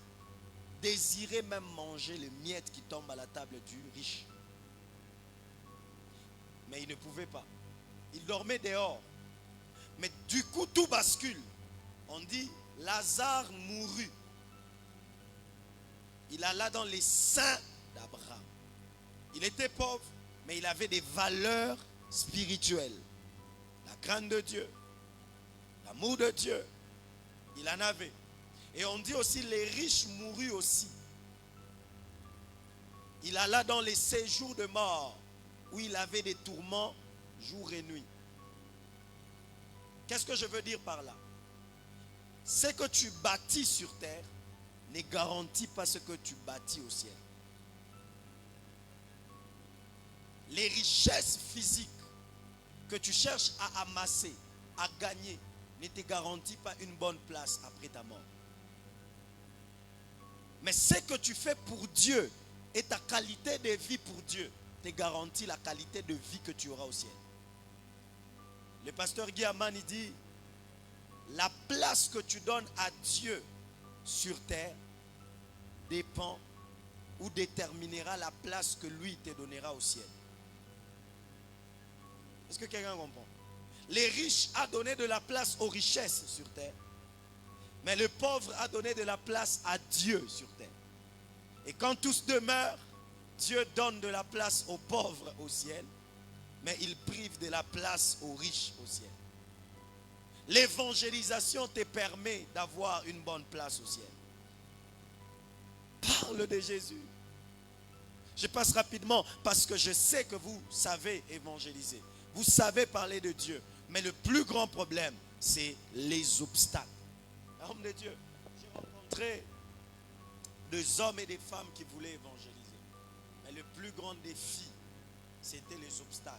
désirait même manger les miettes qui tombent à la table du riche. Mais il ne pouvait pas. Il dormait dehors. Mais du coup, tout bascule. On dit, Lazare mourut. Il alla dans les seins d'Abraham. Il était pauvre, mais il avait des valeurs spirituelles. La crainte de Dieu, l'amour de Dieu, il en avait. Et on dit aussi, les riches moururent aussi. Il alla dans les séjours de mort, où il avait des tourments jour et nuit. Qu'est-ce que je veux dire par là? Ce que tu bâtis sur terre ne garantit pas ce que tu bâtis au ciel. Les richesses physiques que tu cherches à amasser, à gagner, ne te garantit pas une bonne place après ta mort. Mais ce que tu fais pour Dieu et ta qualité de vie pour Dieu te garantit la qualité de vie que tu auras au ciel. Le pasteur Guy Aman, il dit, la place que tu donnes à Dieu sur terre dépend ou déterminera la place que lui te donnera au ciel. Est-ce que quelqu'un comprend? Les riches a donné de la place aux richesses sur terre, mais le pauvre a donné de la place à Dieu sur terre. Et quand tous demeurent, Dieu donne de la place aux pauvres au ciel, mais il prive de la place aux riches au ciel. L'évangélisation te permet d'avoir une bonne place au ciel. Parle de Jésus. Je passe rapidement parce que je sais que vous savez évangéliser. Vous savez parler de Dieu. Mais le plus grand problème, c'est les obstacles. Homme de Dieu, j'ai rencontré des hommes et des femmes qui voulaient évangéliser. Mais le plus grand défi, c'était les obstacles.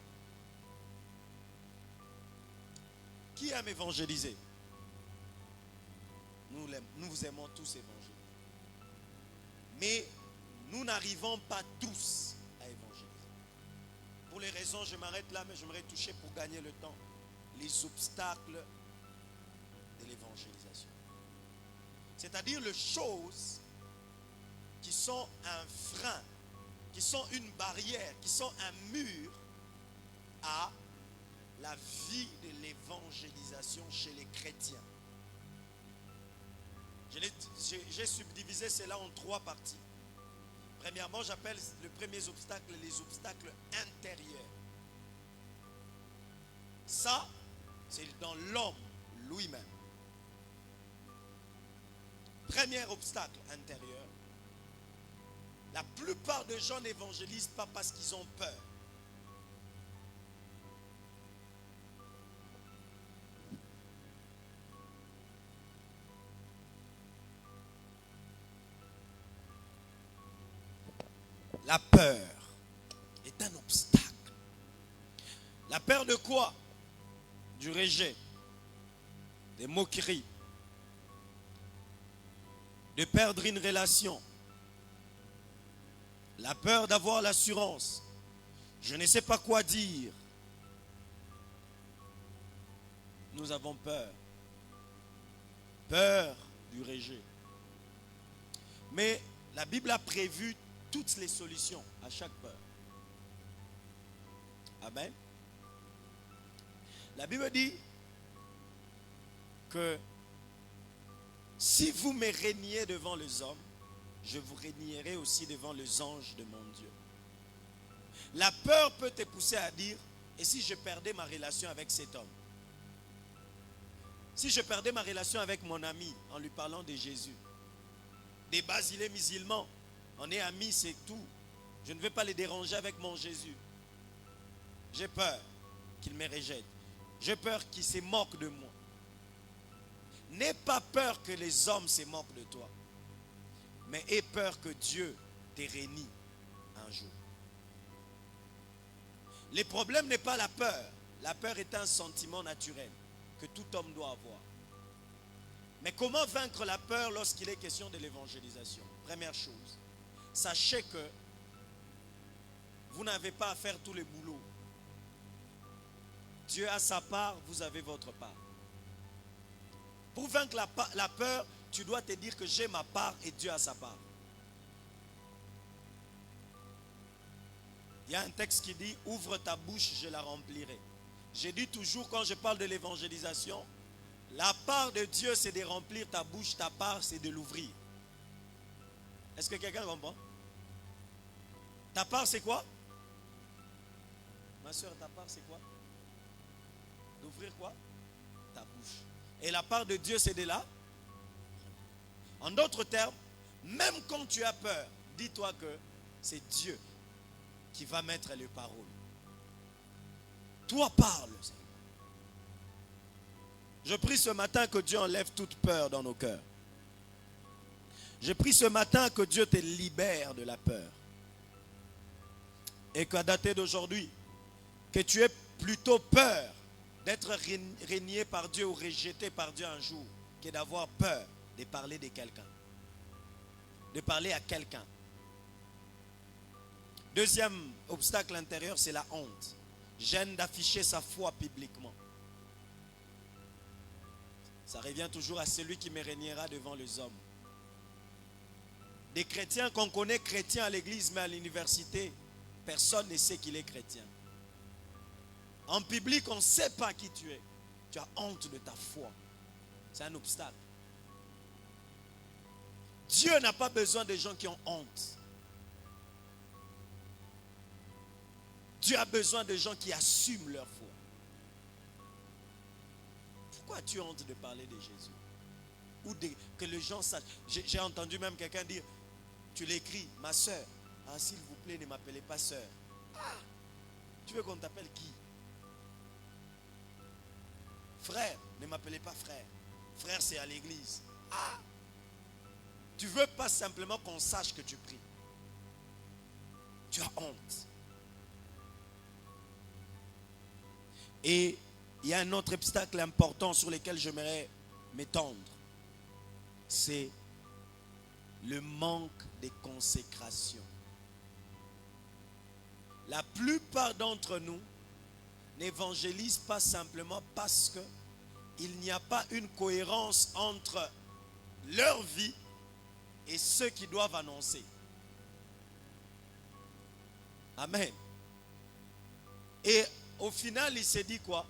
Qui aime évangéliser? Nous aimons tous évangéliser. Mais nous n'arrivons pas tous à évangéliser. Pour les raisons, je m'arrête là, mais j'aimerais toucher pour gagner le temps. Les obstacles de l'évangélisation. C'est-à-dire les choses qui sont un frein, qui sont une barrière, qui sont un mur à la vie de l'évangélisation chez les chrétiens. J'ai subdivisé cela en 3 parties. Premièrement, j'appelle le premier obstacle les obstacles intérieurs. Ça, c'est dans l'homme lui-même. Premier obstacle intérieur. La plupart des gens n'évangélisent pas parce qu'ils ont peur. La peur est un obstacle. La peur de quoi? Du rejet, des moqueries, de perdre une relation, la peur d'avoir l'assurance. Je ne sais pas quoi dire. Nous avons peur. Peur du rejet. Mais la Bible a prévu toutes les solutions à chaque peur. Amen. La Bible dit que si vous me reniez devant les hommes, je vous rénierai aussi devant les anges de mon Dieu. La peur peut te pousser à dire, et si je perdais ma relation avec cet homme? Si je perdais ma relation avec mon ami en lui parlant de Jésus? De base, il est musulman. On est amis, c'est tout. Je ne vais pas les déranger avec mon Jésus. J'ai peur qu'il me rejette. J'ai peur qu'il se moque de moi. N'aie pas peur que les hommes se moquent de toi. Mais aie peur que Dieu te renie un jour. Le problème n'est pas la peur. La peur est un sentiment naturel que tout homme doit avoir. Mais comment vaincre la peur lorsqu'il est question de l'évangélisation? Première chose, sachez que vous n'avez pas à faire tous les boulots. Dieu a sa part, vous avez votre part. Pour vaincre la peur, tu dois te dire que j'ai ma part et Dieu a sa part. Il y a un texte qui dit, ouvre ta bouche, je la remplirai. J'ai dit toujours quand je parle de l'évangélisation, la part de Dieu c'est de remplir ta bouche, ta part c'est de l'ouvrir. Est-ce que quelqu'un comprend? Ta part c'est quoi? Ma soeur, ta part c'est quoi? D'ouvrir quoi? Ta bouche. Et la part de Dieu c'est de là. En d'autres termes, même quand tu as peur, dis-toi que c'est Dieu qui va mettre les paroles. Toi parle. Je prie ce matin que Dieu enlève toute peur dans nos cœurs. Je prie ce matin que Dieu te libère de la peur. Et qu'à dater d'aujourd'hui, que tu aies plutôt peur d'être régné par Dieu ou rejeté par Dieu un jour, que d'avoir peur de parler de quelqu'un. De parler à quelqu'un. Deuxième obstacle intérieur, c'est la honte. Gêne d'afficher sa foi publiquement. Ça revient toujours à celui qui me régnera devant les hommes. Des chrétiens qu'on connaît chrétiens à l'église, mais à l'université, personne ne sait qu'il est chrétien. En public, on ne sait pas qui tu es. Tu as honte de ta foi. C'est un obstacle. Dieu n'a pas besoin de gens qui ont honte. Dieu a besoin de gens qui assument leur foi. Pourquoi as-tu honte de parler de Jésus? Ou que les gens sachent. J'ai entendu même quelqu'un dire, tu l'écris, ma soeur. Ah, s'il vous plaît, ne m'appelez pas soeur. Ah, tu veux qu'on t'appelle qui? Frère, ne m'appelez pas frère. Frère, c'est à l'église. Ah, tu veux pas simplement qu'on sache que tu pries. Tu as honte. Et il y a un autre obstacle important sur lequel j'aimerais m'étendre. C'est le manque de consécration. La plupart d'entre nous n'évangélisent pas simplement parce qu'il n'y a pas une cohérence entre leur vie et ceux qui doivent annoncer. Amen. Et au final, il s'est dit quoi?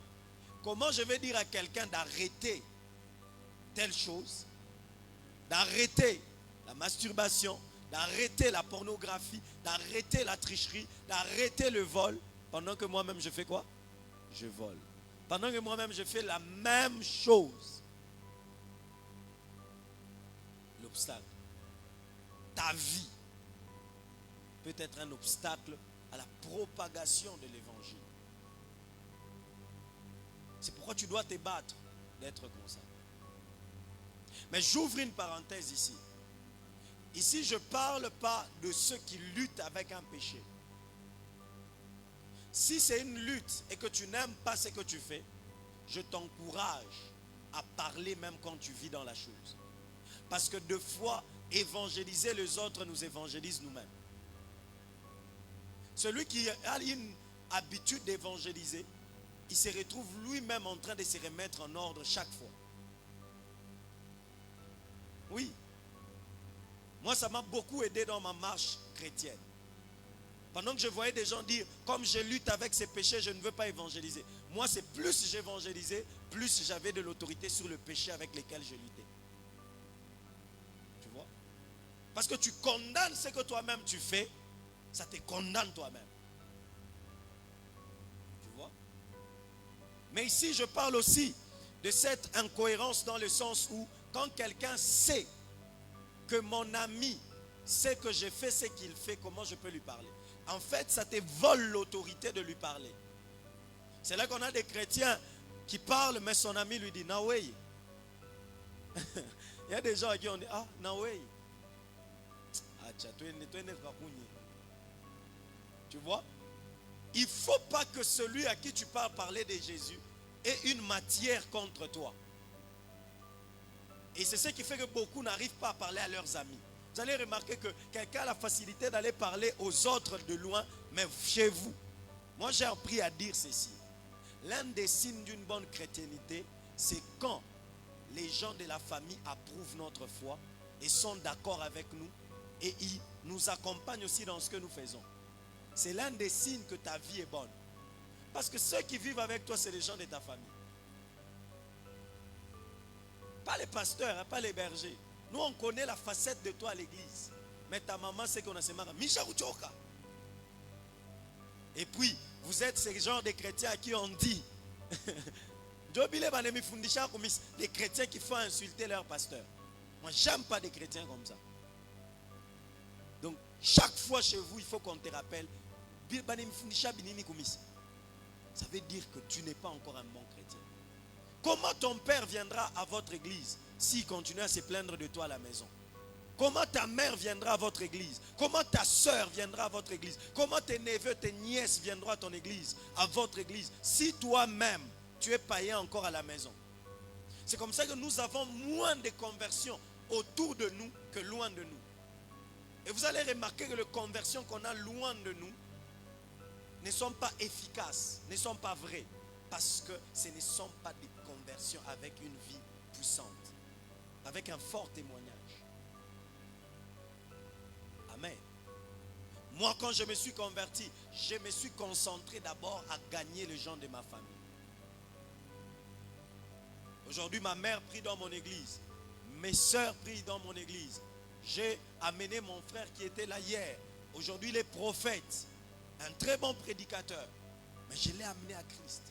Comment je vais dire à quelqu'un d'arrêter telle chose, d'arrêter la masturbation, d'arrêter la pornographie, d'arrêter la tricherie, d'arrêter le vol, pendant que moi-même je fais quoi? Je vole. Pendant que moi-même je fais la même chose. L'obstacle. Ta vie peut être un obstacle à la propagation de l'évangile. C'est pourquoi tu dois te battre d'être comme ça. Mais j'ouvre une parenthèse ici. Ici, je ne parle pas de ceux qui luttent avec un péché. Si c'est une lutte et que tu n'aimes pas ce que tu fais, je t'encourage à parler même quand tu vis dans la chose. Parce que deux fois, évangéliser les autres nous évangélise nous-mêmes. Celui qui a une habitude d'évangéliser, il se retrouve lui-même en train de se remettre en ordre chaque fois. Oui. Moi, ça m'a beaucoup aidé dans ma marche chrétienne. Pendant que je voyais des gens dire, comme je lutte avec ces péchés, je ne veux pas évangéliser. Moi, c'est plus j'évangélisais, plus j'avais de l'autorité sur le péché avec lequel je luttais. Tu vois? Parce que tu condamnes ce que toi-même tu fais, ça te condamne toi-même. Tu vois? Mais ici, je parle aussi de cette incohérence dans le sens où, quand quelqu'un sait que mon ami sait que j'ai fait ce qu'il fait, comment je peux lui parler? En fait, ça te vole l'autorité de lui parler. C'est là qu'on a des chrétiens qui parlent, mais son ami lui dit, Naway. Il y a des gens à qui on dit, ah, Naway. Tu vois? Il ne faut pas que celui à qui tu parles parler de Jésus ait une matière contre toi. Et c'est ce qui fait que beaucoup n'arrivent pas à parler à leurs amis. Vous allez remarquer que quelqu'un a la facilité d'aller parler aux autres de loin, mais chez vous. Moi, j'ai appris à dire ceci. L'un des signes d'une bonne chrétienté, c'est quand les gens de la famille approuvent notre foi et sont d'accord avec nous et ils nous accompagnent aussi dans ce que nous faisons. C'est l'un des signes que ta vie est bonne. Parce que ceux qui vivent avec toi, c'est les gens de ta famille. Pas les pasteurs, hein, pas les bergers. Nous, on connaît la facette de toi à l'église. Mais ta maman, c'est qu'on a ses marins. Misha Uchoka. Et puis, vous êtes ces genres de chrétiens à qui on dit les chrétiens qui font insulter leur pasteur. Moi, j'aime pas des chrétiens comme ça. Donc, chaque fois chez vous, il faut qu'on te rappelle. Ça veut dire que tu n'es pas encore un bon chrétien. Comment ton père viendra à votre église s'il continue à se plaindre de toi à la maison? Comment ta mère viendra à votre église? Comment ta soeur viendra à votre église? Comment tes neveux, tes nièces viendront à ton église, à votre église, si toi-même, tu es païen encore à la maison? C'est comme ça que nous avons moins de conversions autour de nous que loin de nous. Et vous allez remarquer que les conversions qu'on a loin de nous ne sont pas efficaces, ne sont pas vraies. Parce que ce ne sont pas des conversions avec une vie puissante, avec un fort témoignage. Amen. Moi, quand je me suis converti, je me suis concentré d'abord à gagner les gens de ma famille. Aujourd'hui, ma mère prie dans mon église. Mes soeurs prient dans mon église. J'ai amené mon frère qui était là hier. Aujourd'hui, il est prophète. Un très bon prédicateur. Mais je l'ai amené à Christ.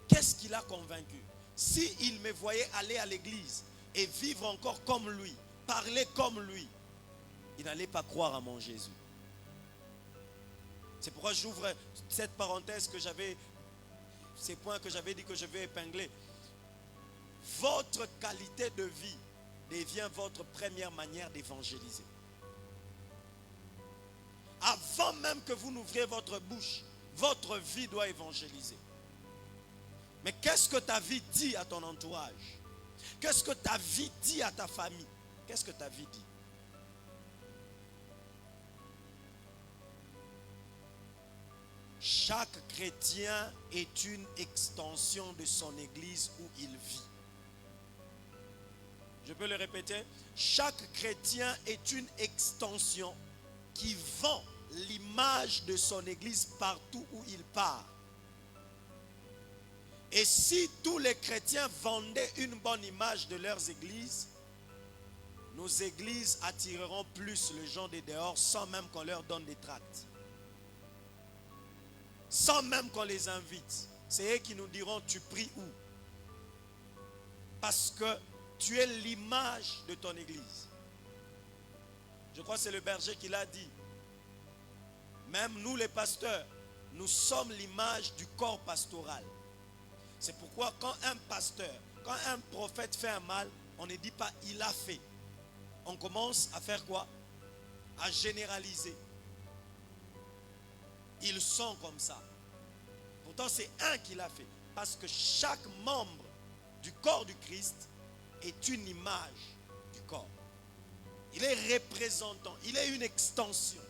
Qu'est-ce qui l'a convaincu? S'il me voyait aller à l'église et vivre encore comme lui, parler comme lui, il n'allait pas croire à mon Jésus. C'est pourquoi j'ouvre cette parenthèse que j'avais, ces points que j'avais dit que je vais épingler. Votre qualité de vie devient votre première manière d'évangéliser. Avant même que vous n'ouvriez votre bouche, votre vie doit évangéliser. Mais qu'est-ce que ta vie dit à ton entourage? Qu'est-ce que ta vie dit à ta famille? Qu'est-ce que ta vie dit? Chaque chrétien est une extension de son église où il vit. Je peux le répéter. Chaque chrétien est une extension qui vend l'image de son église partout où il part. Et si tous les chrétiens vendaient une bonne image de leurs églises, nos églises attireront plus les gens des dehors sans même qu'on leur donne des tracts. Sans même qu'on les invite. C'est eux qui nous diront tu pries où? Parce que tu es l'image de ton église. Je crois que c'est le berger qui l'a dit. Même nous les pasteurs, nous sommes l'image du corps pastoral. C'est pourquoi quand un pasteur, quand un prophète fait un mal, on ne dit pas il a fait. On commence à faire quoi? À généraliser. Ils sont comme ça. Pourtant c'est un qui l'a fait. Parce que chaque membre du corps du Christ est une image du corps. Il est représentant, il est une extension.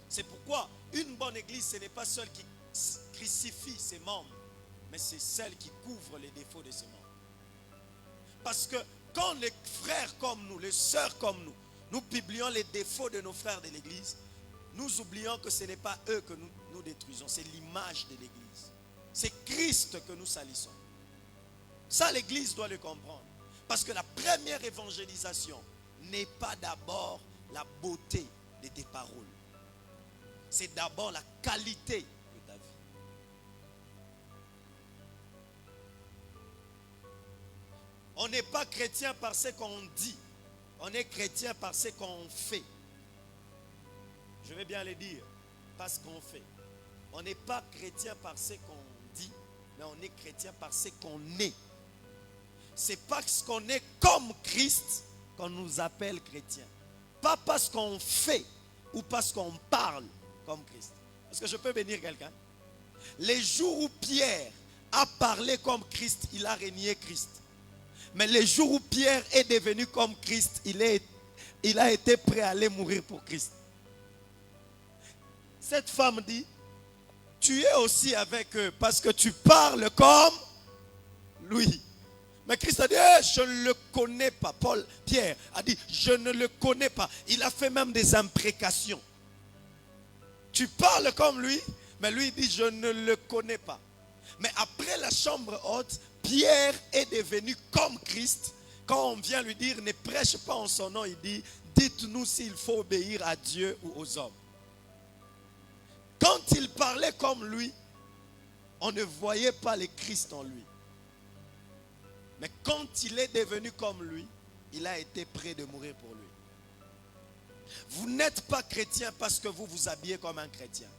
C'est pourquoi une bonne église, ce n'est pas celle qui crucifie ses membres, mais c'est celle qui couvre les défauts de ses membres. Parce que quand les frères comme nous, les sœurs comme nous, nous publions les défauts de nos frères de l'église, nous oublions que ce n'est pas eux que nous détruisons, c'est l'image de l'église. C'est Christ que nous salissons. Ça, l'église doit le comprendre. Parce que la première évangélisation n'est pas d'abord la beauté de tes paroles. C'est d'abord la qualité de ta vie. On n'est pas chrétien par ce qu'on dit. On est chrétien par ce qu'on fait. Je vais bien le dire. Par ce qu'on fait. On n'est pas chrétien par ce qu'on dit, mais on est chrétien par ce qu'on est. C'est parce qu'on est comme Christ qu'on nous appelle chrétien. Pas parce qu'on fait ou parce qu'on parle comme Christ. Est-ce que je peux bénir quelqu'un? Les jours où Pierre a parlé comme Christ, il a renié Christ. Mais les jours où Pierre est devenu comme Christ, il a été prêt à aller mourir pour Christ. Cette femme dit, tu es aussi avec eux parce que tu parles comme lui. Mais Christ a dit, je ne le connais pas. Pierre a dit, je ne le connais pas. Il a fait même des imprécations. Tu parles comme lui, mais lui dit, je ne le connais pas. Mais après la chambre haute, Pierre est devenu comme Christ. Quand on vient lui dire, ne prêche pas en son nom, il dit, dites-nous s'il faut obéir à Dieu ou aux hommes. Quand il parlait comme lui, on ne voyait pas le Christ en lui. Mais quand il est devenu comme lui, il a été prêt de mourir pour lui. Vous n'êtes pas chrétien parce que vous vous habillez comme un chrétien.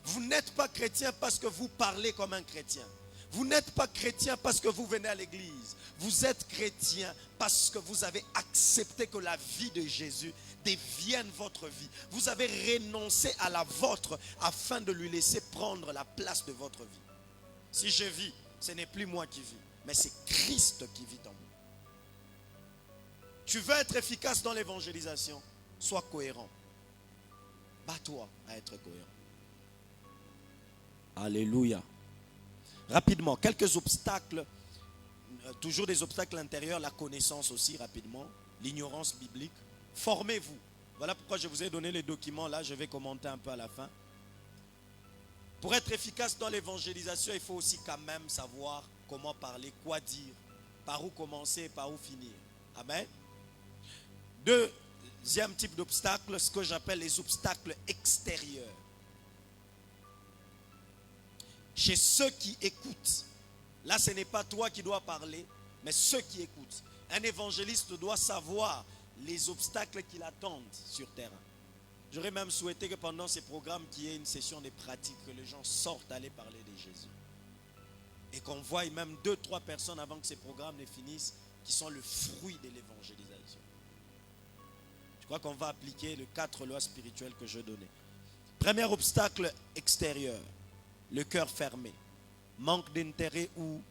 Vous n'êtes pas chrétien parce que vous parlez comme un chrétien. Vous n'êtes pas chrétien parce que vous venez à l'église. Vous êtes chrétien parce que vous avez accepté que la vie de Jésus devienne votre vie. Vous avez renoncé à la vôtre afin de lui laisser prendre la place de votre vie. Si je vis, ce n'est plus moi qui vis, mais c'est Christ qui vit en moi. Tu veux être efficace dans l'évangélisation, sois cohérent. Bats-toi à être cohérent. Alléluia. Rapidement, quelques obstacles, toujours des obstacles intérieurs, la connaissance aussi rapidement, l'ignorance biblique. Formez-vous. Voilà pourquoi je vous ai donné les documents là, je vais commenter un peu à la fin. Pour être efficace dans l'évangélisation, il faut aussi quand même savoir comment parler, quoi dire, par où commencer et par où finir. Amen. Deuxième type d'obstacle, ce que j'appelle les obstacles extérieurs. Chez ceux qui écoutent. Là, ce n'est pas toi qui dois parler, mais ceux qui écoutent. Un évangéliste doit savoir les obstacles qui l'attendent sur terrain. J'aurais même souhaité que pendant ces programmes, qu'il y ait une session de pratique, que les gens sortent aller parler de Jésus. Et qu'on voie même 2-3 personnes avant que ces programmes ne finissent, qui sont le fruit de l'évangélisation. Je crois qu'on va appliquer les 4 lois spirituelles que je donnais. Premier obstacle extérieur, le cœur fermé. Manque d'intérêt ou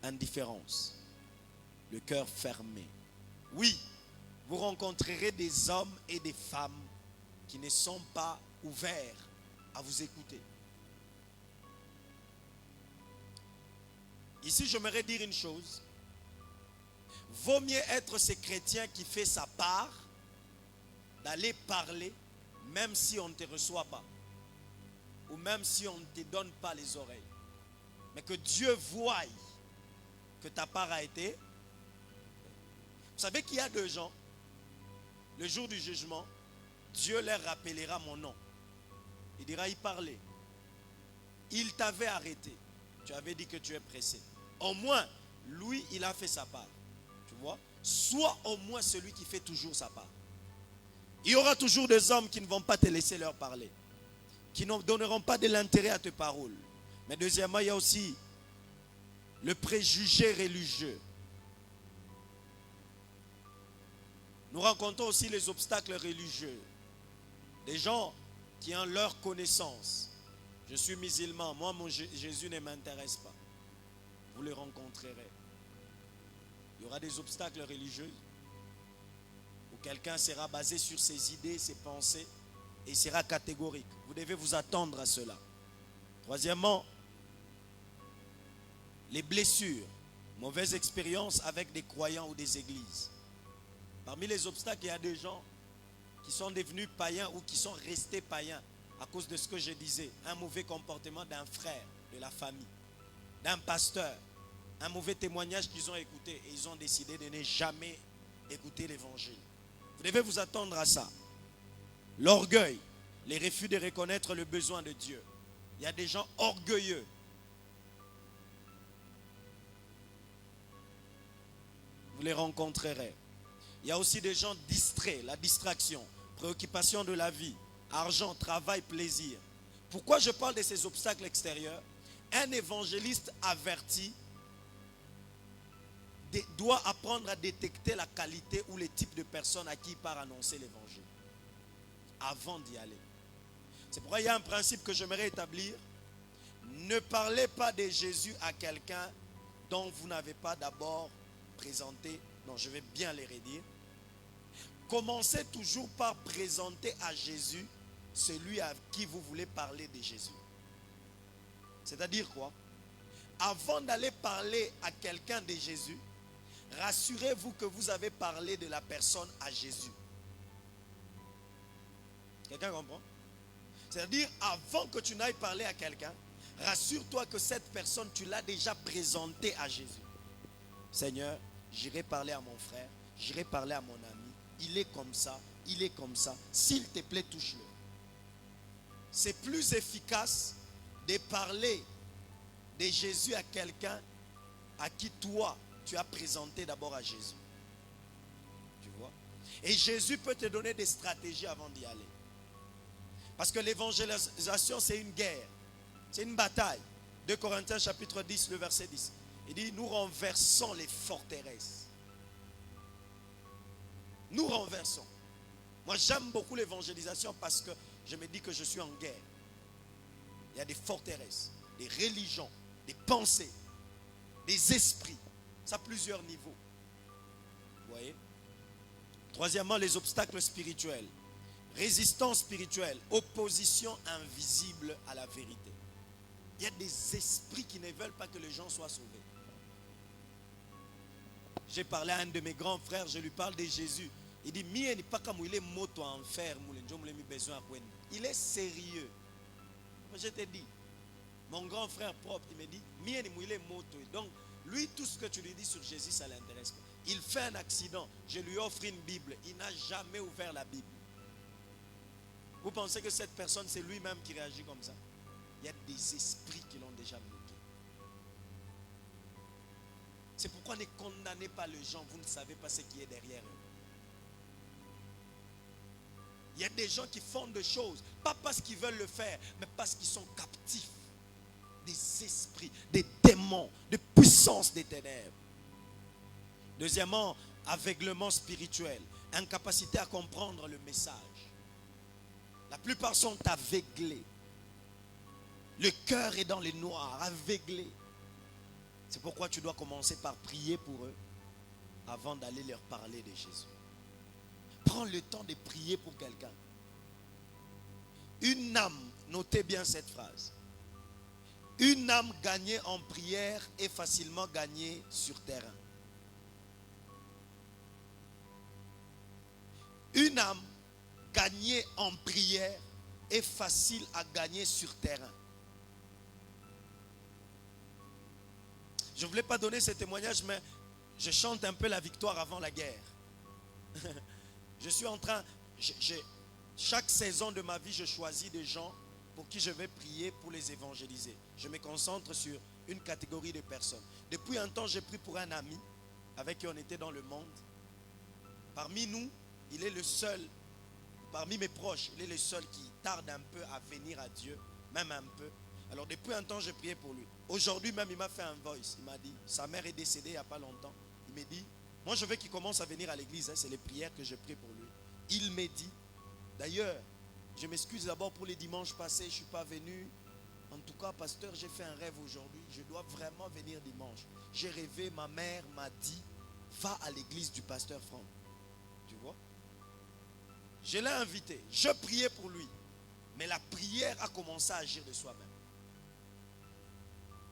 indifférence. Le cœur fermé. Oui, vous rencontrerez des hommes et des femmes qui ne sont pas ouverts à vous écouter. Ici, j'aimerais dire une chose. Vaut mieux être ce chrétien qui fait sa part, d'aller parler, même si on ne te reçoit pas, ou même si on ne te donne pas les oreilles. Mais que Dieu voie que ta part a été. Vous savez qu'il y a 2 gens, le jour du jugement, Dieu leur rappellera mon nom. Il dira, il parlait. Il t'avait arrêté. Tu avais dit que tu es pressé. Au moins, lui, il a fait sa part. Tu vois? Sois au moins celui qui fait toujours sa part. Il y aura toujours des hommes qui ne vont pas te laisser leur parler. Qui ne donneront pas de l'intérêt à tes paroles. Mais deuxièmement, il y a aussi le préjugé religieux. Nous rencontrons aussi les obstacles religieux. Des gens qui ont leur connaissance. Je suis musulman, moi mon Jésus ne m'intéresse pas. Vous les rencontrerez. Il y aura des obstacles religieux où quelqu'un sera basé sur ses idées, ses pensées et sera catégorique. Vous devez vous attendre à cela. Troisièmement, les blessures, mauvaise expérience avec des croyants ou des églises. Parmi les obstacles, il y a des gens qui sont devenus païens ou qui sont restés païens à cause de ce que je disais. Un mauvais comportement d'un frère de la famille, d'un pasteur, un mauvais témoignage qu'ils ont écouté et ils ont décidé de ne jamais écouter l'évangile. Vous devez vous attendre à ça. L'orgueil, les refus de reconnaître le besoin de Dieu. Il y a des gens orgueilleux. Vous les rencontrerez. Il y a aussi des gens distraits, la distraction, préoccupation de la vie, argent, travail, plaisir. Pourquoi je parle de ces obstacles extérieurs? Un évangéliste averti doit apprendre à détecter la qualité ou les types de personnes à qui il part annoncer l'évangile avant d'y aller. C'est pourquoi il y a un principe que j'aimerais établir. Ne parlez pas de Jésus à quelqu'un dont vous n'avez pas d'abord présenté. Non, je vais bien les redire. Commencez toujours par présenter à Jésus celui à qui vous voulez parler de Jésus. C'est-à-dire quoi? avant d'aller parler à quelqu'un de Jésus, rassurez-vous que vous avez parlé de la personne à Jésus. Quelqu'un comprend? C'est-à-dire, avant que tu n'ailles parler à quelqu'un, rassure-toi que cette personne, tu l'as déjà présentée à Jésus. Seigneur, j'irai parler à mon frère, j'irai parler à mon ami. Il est comme ça, il est comme ça. S'il te plaît, touche-le. C'est plus efficace de parler de Jésus à quelqu'un à qui toi, tu as présenté d'abord à Jésus. Tu vois? Et Jésus peut te donner des stratégies avant d'y aller. Parce que l'évangélisation, c'est une guerre. C'est une bataille. 2 Corinthiens chapitre 10, le verset 10. Il dit, nous renversons les forteresses. Nous renversons. Moi, j'aime beaucoup l'évangélisation parce que je me dis que je suis en guerre. Il y a des forteresses, des religions, des pensées, des esprits. Ça a plusieurs niveaux. Vous voyez? Troisièmement, les obstacles spirituels. Résistance spirituelle, opposition invisible à la vérité. Il y a des esprits qui ne veulent pas que les gens soient sauvés. J'ai parlé à un de mes grands frères, je lui parle de Jésus. Il dit, il est sérieux. Je te dis, mon grand frère propre, il me dit, donc lui, tout ce que tu lui dis sur Jésus, ça ne l'intéresse pas. Il fait un accident, je lui offre une Bible, il n'a jamais ouvert la Bible. Vous pensez que cette personne, c'est lui-même qui réagit comme ça? Il y a des esprits qui l'ont déjà bloqué. C'est pourquoi ne condamnez pas les gens, vous ne savez pas ce qui est derrière eux. Il y a des gens qui font des choses, pas parce qu'ils veulent le faire, mais parce qu'ils sont captifs des esprits, des démons, des puissances des ténèbres. Deuxièmement, aveuglement spirituel, incapacité à comprendre le message. La plupart sont aveuglés. Le cœur est dans les noirs, aveuglés. C'est pourquoi tu dois commencer par prier pour eux avant d'aller leur parler de Jésus. Prends le temps de prier pour quelqu'un. Une âme, notez bien cette phrase. Une âme gagnée en prière est facilement gagnée sur terrain. Une âme gagnée en prière est facile à gagner sur terrain. Je ne voulais pas donner ce témoignage, mais je chante un peu la victoire avant la guerre. Je suis en train, chaque saison de ma vie, je choisis des gens pour qui je vais prier pour les évangéliser. Je me concentre sur une catégorie de personnes. Depuis un temps, j'ai prié pour un ami avec qui on était dans le monde. Parmi nous, il est le seul, parmi mes proches, il est le seul qui tarde un peu à venir à Dieu, même un peu. Alors depuis un temps, j'ai prié pour lui. Aujourd'hui même, il m'a fait un voice. Il m'a dit, sa mère est décédée il n'y a pas longtemps. Il m'a dit, moi je veux qu'il commence à venir à l'église. C'est les prières que je prie pour lui. Il m'a dit, d'ailleurs, je m'excuse d'abord pour les dimanches passés, je ne suis pas venu. En tout cas, pasteur, j'ai fait un rêve aujourd'hui. Je dois vraiment venir dimanche. J'ai rêvé, ma mère m'a dit, va à l'église du pasteur Franck. Tu vois? Je l'ai invité, je priais pour lui. Mais la prière a commencé à agir de soi-même.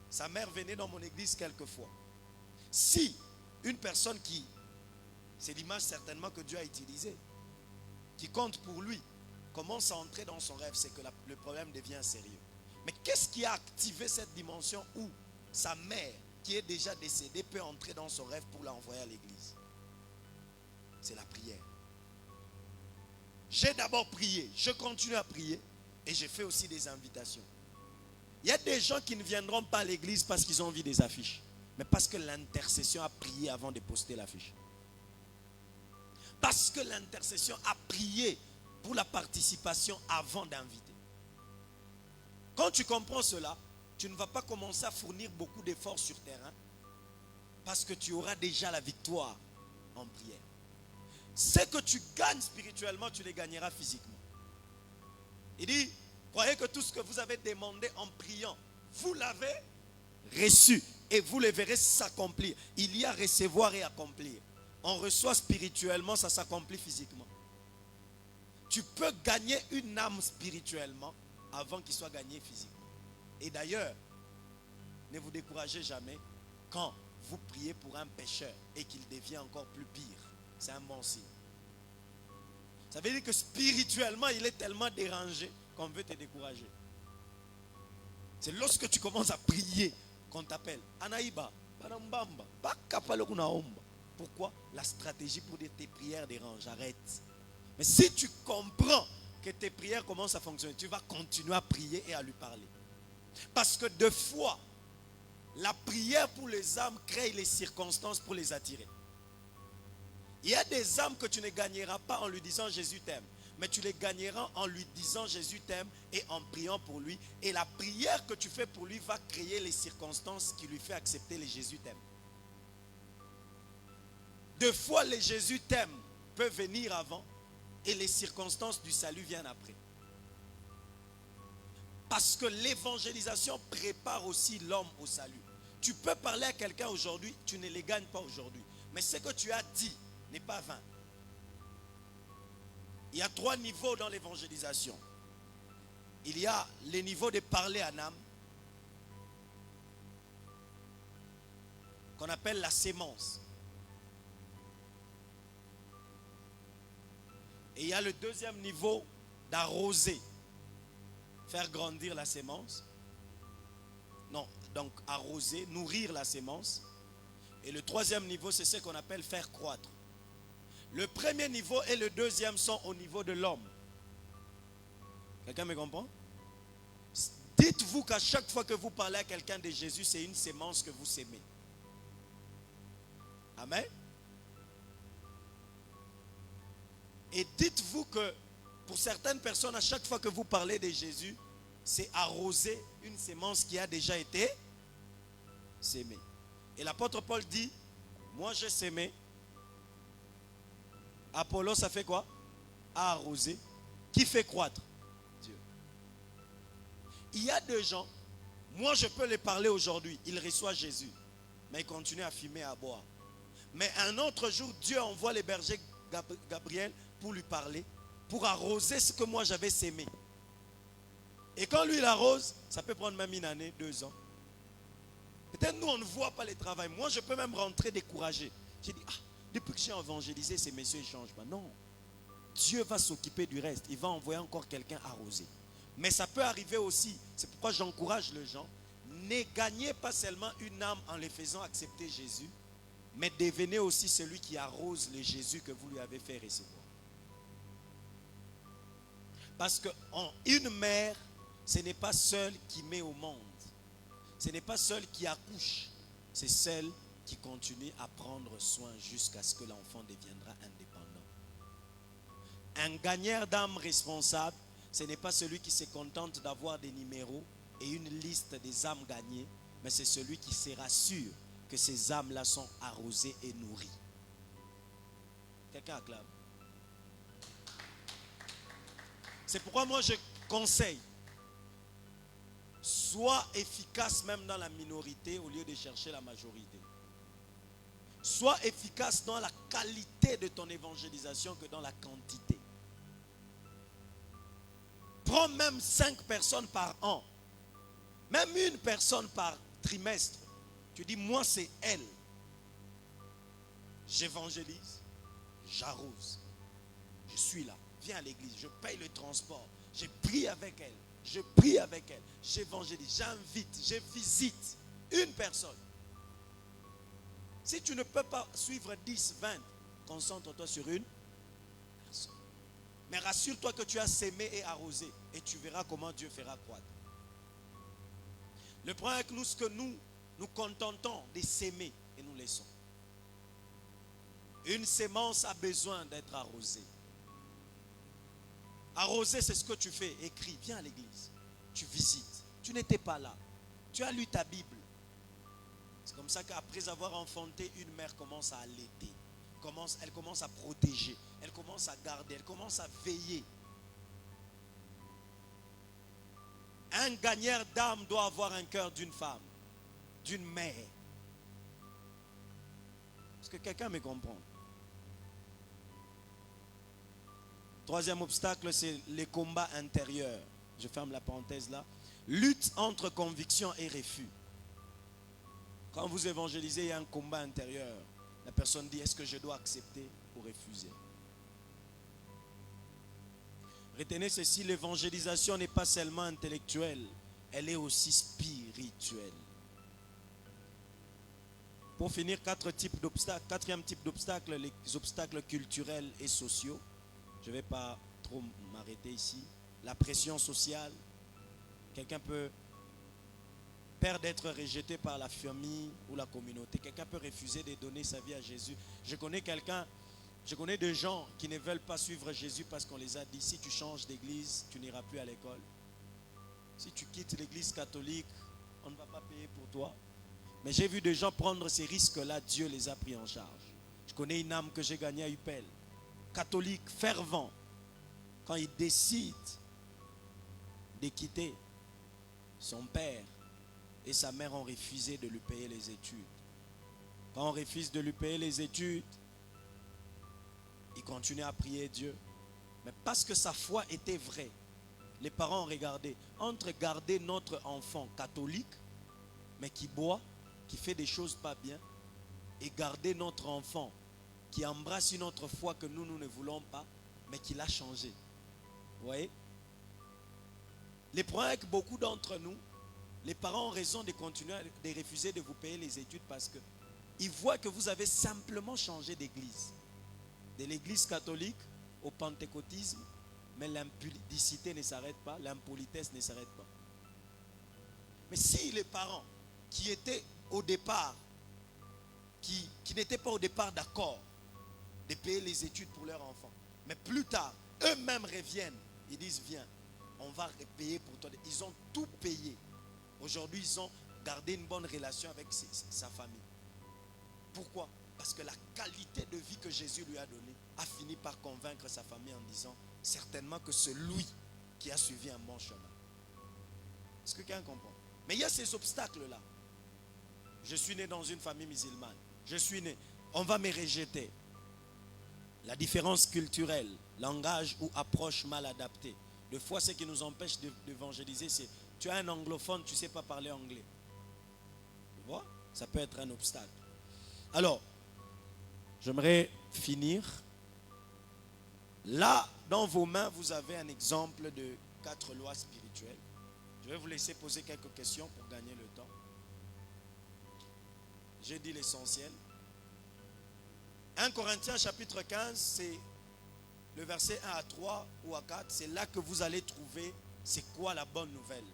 Sa mère venait dans mon église quelquefois. Si une personne qui, c'est l'image certainement que Dieu a utilisée, qui compte pour lui, commence à entrer dans son rêve, c'est que le problème devient sérieux. Mais qu'est-ce qui a activé cette dimension où sa mère, qui est déjà décédée, peut entrer dans son rêve pour l'envoyer à l'église? C'est la prière. J'ai d'abord prié, je continue à prier et j'ai fait aussi des invitations. Il y a des gens qui ne viendront pas à l'église parce qu'ils ont envie des affiches, mais parce que l'intercession a prié avant de poster l'affiche. Parce que l'intercession a prié pour la participation avant d'inviter. Quand tu comprends cela, tu ne vas pas commencer à fournir beaucoup d'efforts sur terrain parce que tu auras déjà la victoire en prière. Ce que tu gagnes spirituellement, tu les gagneras physiquement. Il dit, croyez que tout ce que vous avez demandé en priant, vous l'avez reçu et vous le verrez s'accomplir. Il y a recevoir et accomplir. On reçoit spirituellement, ça s'accomplit physiquement. Tu peux gagner une âme spirituellement avant qu'il soit gagné physiquement. Et d'ailleurs, ne vous découragez jamais quand vous priez pour un pécheur et qu'il devient encore plus pire. C'est un bon signe. Ça veut dire que spirituellement, il est tellement dérangé qu'on veut te décourager. C'est lorsque tu commences à prier qu'on t'appelle. Anaïba, Panambamba, Bakapalokunaomba. Pourquoi? La stratégie pour dire tes prières dérangent. Arrête. Mais si tu comprends que tes prières commencent à fonctionner, tu vas continuer à prier et à lui parler. Parce que deux fois, la prière pour les âmes crée les circonstances pour les attirer. Il y a des âmes que tu ne gagneras pas en lui disant Jésus t'aime. Mais tu les gagneras en lui disant Jésus t'aime et en priant pour lui. Et la prière que tu fais pour lui va créer les circonstances qui lui fait accepter les Jésus t'aime. Deux fois les Jésus t'aime peuvent venir avant et les circonstances du salut viennent après. Parce que l'évangélisation prépare aussi l'homme au salut. Tu peux parler à quelqu'un aujourd'hui, tu ne les gagnes pas aujourd'hui. Mais ce que tu as dit n'est pas vain. Il y a 3 niveaux dans l'évangélisation. Il y a le niveau de parler à l'âme, qu'on appelle la sémence. Et il y a le deuxième niveau d'arroser, faire grandir la sémence. Non, donc arroser, nourrir la sémence. Et le troisième niveau, c'est ce qu'on appelle faire croître. Le premier niveau et le deuxième sont au niveau de l'homme. Quelqu'un me comprend? Dites-vous qu'à chaque fois que vous parlez à quelqu'un de Jésus, c'est une sémence que vous sémez. Amen. Et dites-vous que pour certaines personnes, à chaque fois que vous parlez de Jésus, c'est arroser une sémence qui a déjà été sémée. Et l'apôtre Paul dit, moi j'ai sémé. Apollo, ça fait quoi? A arrosé. Qui fait croître? Dieu. Il y a des gens, moi je peux les parler aujourd'hui, ils reçoivent Jésus, mais ils continuent à fumer, à boire. Mais un autre jour, Dieu envoie les bergers Gabriel pour lui parler, pour arroser ce que moi j'avais sémé. Et quand lui il arrose, ça peut prendre même 1 année, 2 ans. Peut-être nous on ne voit pas le travail. Moi je peux même rentrer découragé. J'ai dit, depuis que j'ai évangélisé, ces messieurs ne changent pas. Non. Dieu va s'occuper du reste. Il va envoyer encore quelqu'un arroser. Mais ça peut arriver aussi. C'est pourquoi j'encourage les gens. Ne gagnez pas seulement une âme en les faisant accepter Jésus, mais devenez aussi celui qui arrose le Jésus que vous lui avez fait recevoir. Parce qu'une mère, ce n'est pas seule qui met au monde. Ce n'est pas seule qui accouche. C'est celle qui continue à prendre soin jusqu'à ce que l'enfant deviendra indépendant. Un gagneur d'âme responsable, ce n'est pas celui qui se contente d'avoir des numéros et une liste des âmes gagnées, mais c'est celui qui se rassure que ces âmes-là sont arrosées et nourries. Quelqu'un acclame. C'est pourquoi moi je conseille, sois efficace même dans la minorité au lieu de chercher la majorité. Sois efficace dans la qualité de ton évangélisation que dans la quantité. Prends même 5 personnes par an. Même 1 personne par trimestre. Tu dis, moi c'est elle. J'évangélise, j'arrose. Je suis là. Viens à l'église, je paye le transport. Je prie avec elle. Je prie avec elle. J'évangélise, j'invite, je visite 1 personne. Si tu ne peux pas suivre 10, 20, concentre-toi sur 1 personne. Mais rassure-toi que tu as sémé et arrosé. Et tu verras comment Dieu fera croître. Le problème avec nous, c'est que nous contentons de s'aimer et nous laissons. Une sémence a besoin d'être arrosée. Arroser, c'est ce que tu fais. Écris, viens à l'église. Tu visites. Tu n'étais pas là. Tu as lu ta Bible. C'est comme ça qu'après avoir enfanté, une mère commence à allaiter. Elle commence à protéger. Elle commence à garder. Elle commence à veiller. Un gagneur d'âme doit avoir un cœur d'une femme, d'une mère. Est-ce que quelqu'un me comprend? Troisième obstacle, c'est les combats intérieurs. Je ferme la parenthèse là. Lutte entre conviction et refus. Quand vous évangélisez, il y a un combat intérieur. La personne dit, est-ce que je dois accepter ou refuser? Retenez ceci, l'évangélisation n'est pas seulement intellectuelle, elle est aussi spirituelle. Pour finir, quatrième type d'obstacle, les obstacles culturels et sociaux. Je ne vais pas trop m'arrêter ici. La pression sociale. Quelqu'un peut peur d'être rejeté par la famille ou la communauté. Quelqu'un peut refuser de donner sa vie à Jésus. Je connais des gens qui ne veulent pas suivre Jésus parce qu'on les a dit, si tu changes d'église, tu n'iras plus à l'école. Si tu quittes l'église catholique, on ne va pas payer pour toi. Mais j'ai vu des gens prendre ces risques-là, Dieu les a pris en charge. Je connais une âme que j'ai gagnée à UPEL, catholique, fervent. Quand il décide de quitter, son père et sa mère ont refusé de lui payer les études. Quand on refuse de lui payer les études, il continue à prier Dieu. Mais parce que sa foi était vraie, les parents ont regardé. Entre garder notre enfant catholique, mais qui boit, qui fait des choses pas bien, et garder notre enfant qui embrasse une autre foi que nous ne voulons pas, mais qui l'a changé. Vous voyez? Les problèmes avec beaucoup d'entre nous, les parents ont raison de continuer de refuser de vous payer les études parce qu'ils voient que vous avez simplement changé d'église. De l'église catholique au pentecôtisme, mais l'impudicité ne s'arrête pas, l'impolitesse ne s'arrête pas. Mais si les parents qui étaient au départ, qui n'étaient pas au départ d'accord de payer les études pour leurs enfants, mais plus tard, eux-mêmes reviennent, ils disent viens, on va payer pour toi. Ils ont tout payé. Aujourd'hui, ils ont gardé une bonne relation avec sa famille. Pourquoi? Parce que la qualité de vie que Jésus lui a donnée a fini par convaincre sa famille en disant certainement que c'est lui qui a suivi un bon chemin. Est-ce que quelqu'un comprend? Mais il y a ces obstacles-là. Je suis né dans une famille musulmane. Je suis né, on va me rejeter. La différence culturelle, langage ou approche mal adaptée. Des fois, ce qui nous empêche d'évangéliser, c'est tu es un anglophone, tu ne sais pas parler anglais. Tu vois? Ça peut être un obstacle. Alors, j'aimerais finir. Là, dans vos mains, vous avez un exemple de 4 lois spirituelles. Je vais vous laisser poser quelques questions pour gagner le temps. J'ai dit l'essentiel. 1 Corinthiens chapitre 15, c'est le verset 1 à 3 ou à 4. C'est là que vous allez trouver c'est quoi la bonne nouvelle.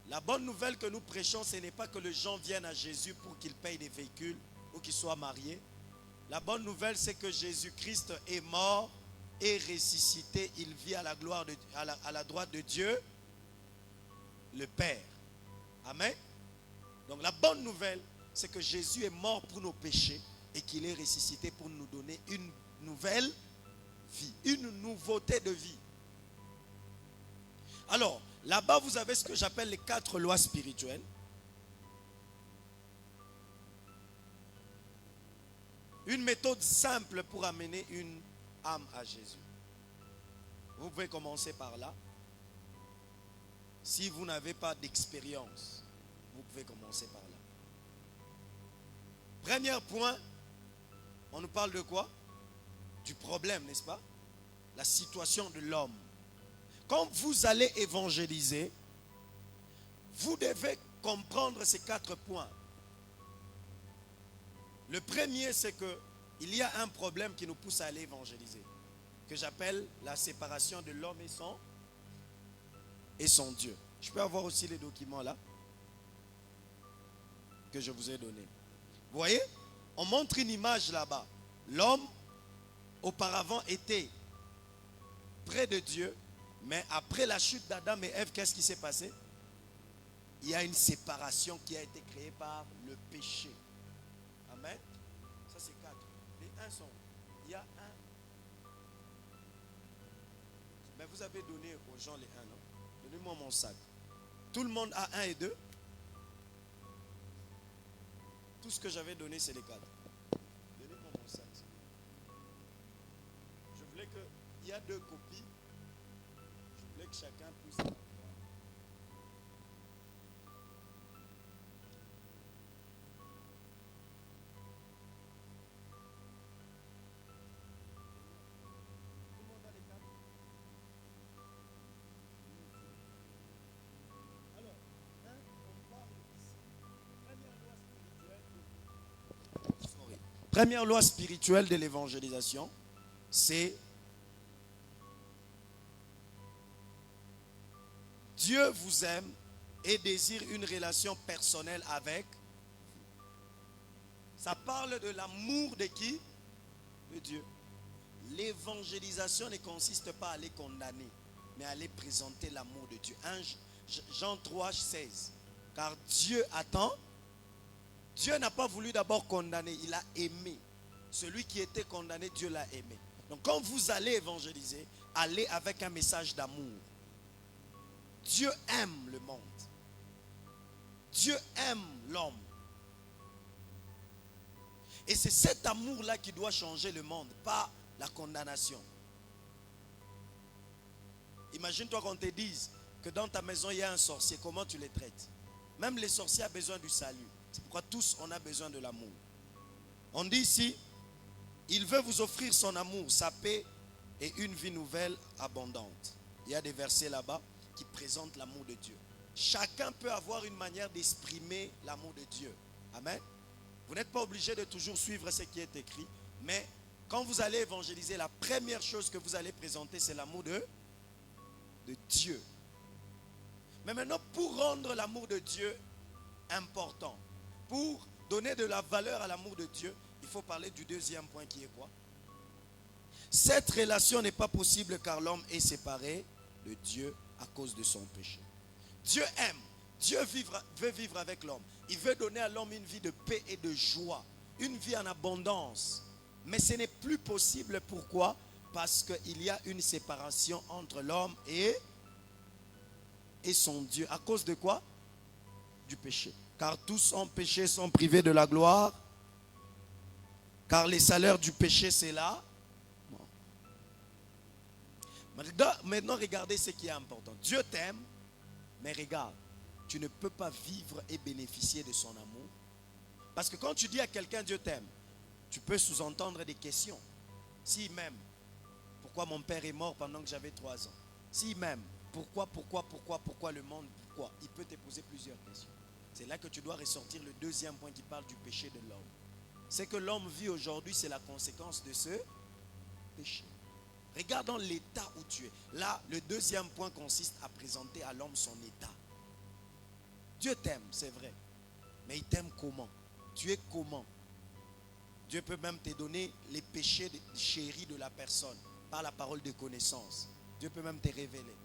La bonne nouvelle que nous prêchons, ce n'est pas que les gens viennent à Jésus pour qu'ils payent des véhicules ou qu'ils soient mariés. La bonne nouvelle, c'est que Jésus-Christ est mort et ressuscité. Il vit à la gloire à la droite de Dieu, le Père. Amen. Donc la bonne nouvelle, c'est que Jésus est mort pour nos péchés et qu'il est ressuscité pour nous donner une nouvelle vie, une nouveauté de vie. Alors, là-bas, vous avez ce que j'appelle les 4 lois spirituelles. Une méthode simple pour amener une âme à Jésus. Vous pouvez commencer par là. Si vous n'avez pas d'expérience, vous pouvez commencer par là. Premier point, on nous parle de quoi? Du problème, n'est-ce pas? La situation de l'homme. Quand vous allez évangéliser, vous devez comprendre ces 4 points. Le premier, c'est qu'il y a un problème qui nous pousse à aller évangéliser, que j'appelle la séparation de l'homme et son Dieu. Je peux avoir aussi les documents là que je vous ai donnés. Vous voyez, on montre une image là-bas. L'homme, auparavant, était près de Dieu, mais après la chute d'Adam et Ève, qu'est-ce qui s'est passé? Il y a une séparation qui a été créée par le péché. Amen. Ça, c'est 4. Les 1 sont. Il y a 1. Mais vous avez donné aux gens les 1, non? Donnez-moi mon sac. Tout le monde a 1 et 2. Tout ce que j'avais donné, c'est les 4. Donnez-moi mon sac. Je voulais que. Il y a 2 copies. Je voulais que chacun puisse. Première loi spirituelle de l'évangélisation, c'est Dieu vous aime et désire une relation personnelle avec. Ça parle de l'amour de qui? De Dieu. L'évangélisation ne consiste pas à aller condamner, mais à aller présenter l'amour de Dieu. Jean 3, 16. Car Dieu attend. Dieu n'a pas voulu d'abord condamner, il a aimé. Celui qui était condamné, Dieu l'a aimé. Donc quand vous allez évangéliser, allez avec un message d'amour. Dieu aime le monde. Dieu aime l'homme. Et c'est cet amour-là qui doit changer le monde, pas la condamnation. Imagine-toi qu'on te dise que dans ta maison il y a un sorcier, comment tu les traites? Même les sorciers ont besoin du salut. C'est pourquoi tous on a besoin de l'amour. On dit ici, il veut vous offrir son amour, sa paix et une vie nouvelle abondante. Il y a des versets là-bas qui présentent l'amour de Dieu. Chacun peut avoir une manière d'exprimer l'amour de Dieu. Amen. Vous n'êtes pas obligé de toujours suivre ce qui est écrit, mais quand vous allez évangéliser, la première chose que vous allez présenter, c'est l'amour de Dieu. Mais maintenant, pour rendre l'amour de Dieu important, pour donner de la valeur à l'amour de Dieu, il faut parler du deuxième point qui est quoi? Cette relation n'est pas possible car l'homme est séparé de Dieu à cause de son péché. Dieu aime. Dieu veut vivre avec l'homme. Il veut donner à l'homme une vie de paix et de joie. Une vie en abondance. Mais ce n'est plus possible. Pourquoi? Parce qu'il y a une séparation entre l'homme et son Dieu. À cause de quoi? Du péché. Car tous ont péché, sont privés de la gloire. Car les salaires du péché, c'est là. Maintenant, regardez ce qui est important. Dieu t'aime, mais regarde, tu ne peux pas vivre et bénéficier de son amour. Parce que quand tu dis à quelqu'un Dieu t'aime, tu peux sous-entendre des questions. S'il m'aime, pourquoi mon père est mort pendant que j'avais 3 ans? S'il m'aime, pourquoi le monde? Pourquoi? Il peut te poser plusieurs questions. C'est là que tu dois ressortir le deuxième point qui parle du péché de l'homme. Ce que l'homme vit aujourd'hui, c'est la conséquence de ce péché. Regarde dans l'état où tu es. Là, le deuxième point consiste à présenter à l'homme son état. Dieu t'aime, c'est vrai. Mais il t'aime comment? Tu es comment? Dieu peut même te donner les péchés chéris de la personne par la parole de connaissance. Dieu peut même te révéler.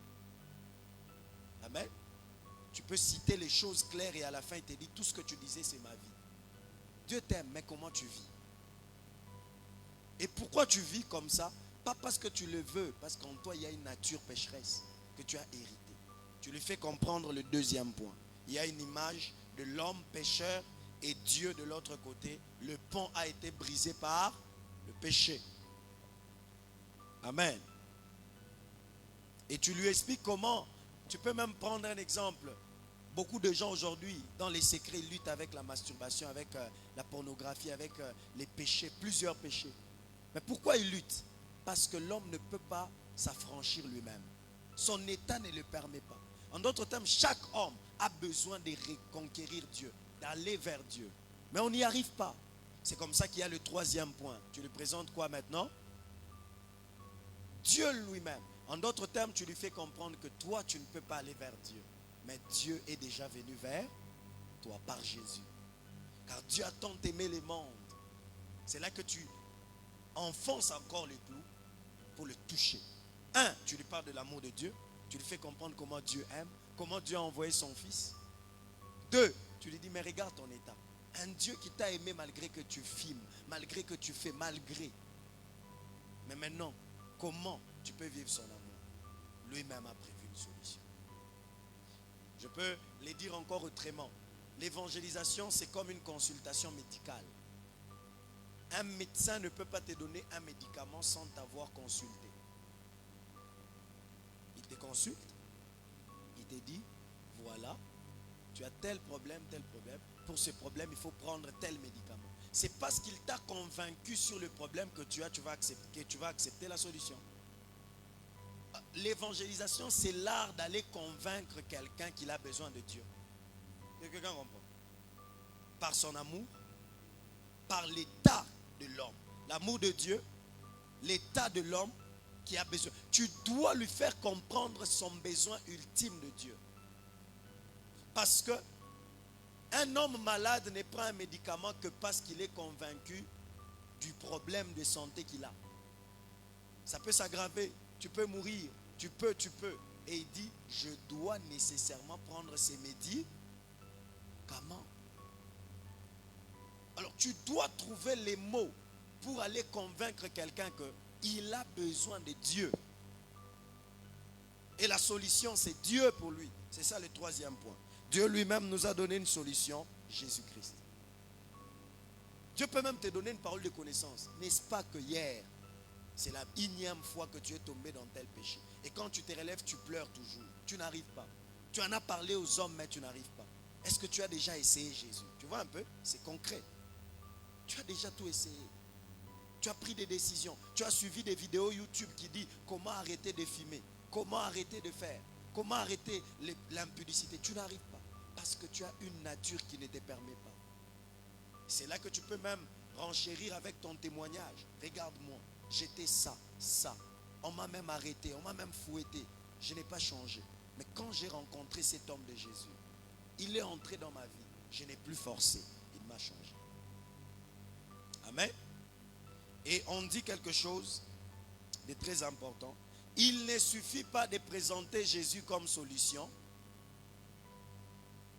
Amen. Tu peux citer les choses claires et à la fin il te dit tout ce que tu disais c'est ma vie. Dieu t'aime, mais comment tu vis? Et pourquoi tu vis comme ça? Pas parce que tu le veux, parce qu'en toi il y a une nature pécheresse que tu as héritée. Tu lui fais comprendre le deuxième point. Il y a une image de l'homme pécheur et Dieu de l'autre côté. Le pont a été brisé par le péché. Amen. Et tu lui expliques comment. Tu peux même prendre un exemple. Beaucoup de gens aujourd'hui, dans les secrets, luttent avec la masturbation, avec la pornographie, avec les péchés, plusieurs péchés. Mais pourquoi ils luttent? Parce que l'homme ne peut pas s'affranchir lui-même. Son état ne le permet pas. En d'autres termes, chaque homme a besoin de reconquérir Dieu, d'aller vers Dieu. Mais on n'y arrive pas. C'est comme ça qu'il y a le troisième point. Tu lui présentes quoi maintenant? Dieu lui-même. En d'autres termes, tu lui fais comprendre que toi, tu ne peux pas aller vers Dieu. Mais Dieu est déjà venu vers toi par Jésus. Car Dieu a tant aimé le monde. C'est là que tu enfonces encore le clou pour le toucher. Tu lui parles de l'amour de Dieu. Tu lui fais comprendre comment Dieu aime, comment Dieu a envoyé son Fils. 2, tu lui dis, mais regarde ton état. Un Dieu qui t'a aimé malgré que tu filmes, malgré que tu fais, malgré. Mais maintenant, comment tu peux vivre son amour? Lui-même a prévu une solution. Je peux les dire encore autrement. L'évangélisation, c'est comme une consultation médicale. Un médecin ne peut pas te donner un médicament sans t'avoir consulté. Il te consulte, il te dit, voilà, tu as tel problème. Pour ce problème, il faut prendre tel médicament. C'est parce qu'il t'a convaincu sur le problème que tu vas accepter la solution. L'évangélisation, c'est l'art d'aller convaincre quelqu'un qu'il a besoin de Dieu. Quelqu'un comprend? Par son amour, par l'état de l'homme. L'amour de Dieu, l'état de l'homme qui a besoin. Tu dois lui faire comprendre son besoin ultime de Dieu. Parce que un homme malade ne prend un médicament que parce qu'il est convaincu du problème de santé qu'il a. Ça peut s'aggraver, tu peux mourir, tu peux. Et il dit, je dois nécessairement prendre ces médicaments. Alors tu dois trouver les mots pour aller convaincre quelqu'un qu'il a besoin de Dieu. Et la solution, c'est Dieu pour lui. C'est ça le troisième point. Dieu lui-même nous a donné une solution, Jésus-Christ. Dieu peut même te donner une parole de connaissance. N'est-ce pas que hier, c'est la énième fois que tu es tombé dans tel péché. Et quand tu te relèves, tu pleures toujours. Tu n'arrives pas. Tu en as parlé aux hommes, mais tu n'arrives pas. Est-ce que tu as déjà essayé Jésus? Tu vois un peu? C'est concret. Tu as déjà tout essayé. Tu as pris des décisions. Tu as suivi des vidéos YouTube qui disent comment arrêter de fumer, comment arrêter de faire, comment arrêter l'impudicité. Tu n'arrives pas parce que tu as une nature qui ne te permet pas. C'est là que tu peux même renchérir avec ton témoignage. Regarde-moi, j'étais ça. On m'a même arrêté, on m'a même fouetté. Je n'ai pas changé. Mais quand j'ai rencontré cet homme de Jésus, il est entré dans ma vie. Je n'ai plus forcé. Il m'a changé. Amen. Et on dit quelque chose de très important. Il ne suffit pas de présenter Jésus comme solution.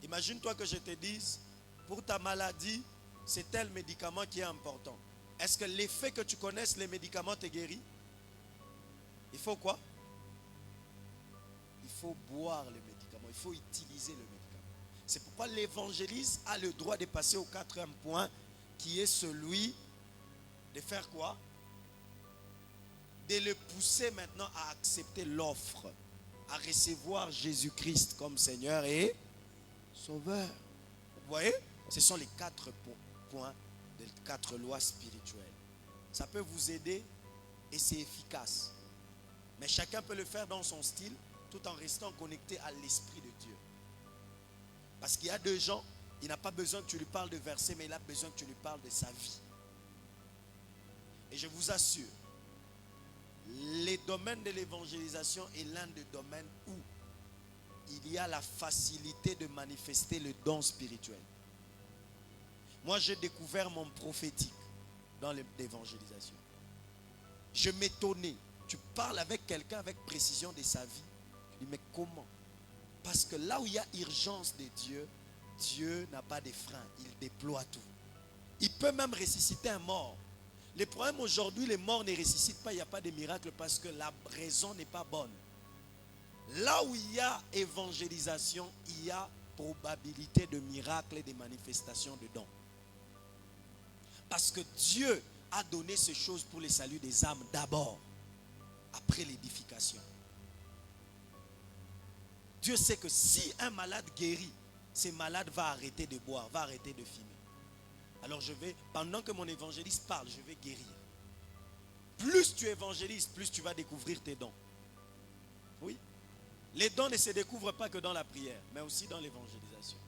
Imagine-toi que je te dise, pour ta maladie, c'est tel médicament qui est important. Est-ce que l'effet que tu connaisses les médicaments te guérit? Il faut quoi? Il faut boire le médicament. Il faut utiliser le médicament. C'est pourquoi l'évangéliste a le droit de passer au quatrième point, qui est celui de faire quoi? De le pousser maintenant à accepter l'offre, à recevoir Jésus-Christ comme Seigneur et Sauveur. Vous voyez? Ce sont les 4 points des 4 lois spirituelles. Ça peut vous aider et c'est efficace. Mais chacun peut le faire dans son style tout en restant connecté à l'Esprit de Dieu. Parce qu'il y a deux gens, il n'a pas besoin que tu lui parles de versets, mais il a besoin que tu lui parles de sa vie. Et je vous assure, les domaines de l'évangélisation est l'un des domaines où il y a la facilité de manifester le don spirituel. Moi, j'ai découvert mon prophétique dans l'évangélisation. Je m'étonnais. Tu parles avec quelqu'un avec précision de sa vie. Tu dis, mais comment? Parce que là où il y a urgence de Dieu, Dieu n'a pas de frein. Il déploie tout. Il peut même ressusciter un mort. Le problème aujourd'hui, les morts ne ressuscitent pas. Il n'y a pas de miracle parce que la raison n'est pas bonne. Là où il y a évangélisation, il y a probabilité de miracles et de manifestations de dons. Parce que Dieu a donné ces choses pour le salut des âmes d'abord, après l'édification. Dieu sait que si un malade guérit, ce malade va arrêter de boire, va arrêter de fumer. Alors pendant que mon évangéliste parle, je vais guérir. Plus tu évangélises, plus tu vas découvrir tes dons. Oui. Les dons ne se découvrent pas que dans la prière, mais aussi dans l'évangélisation.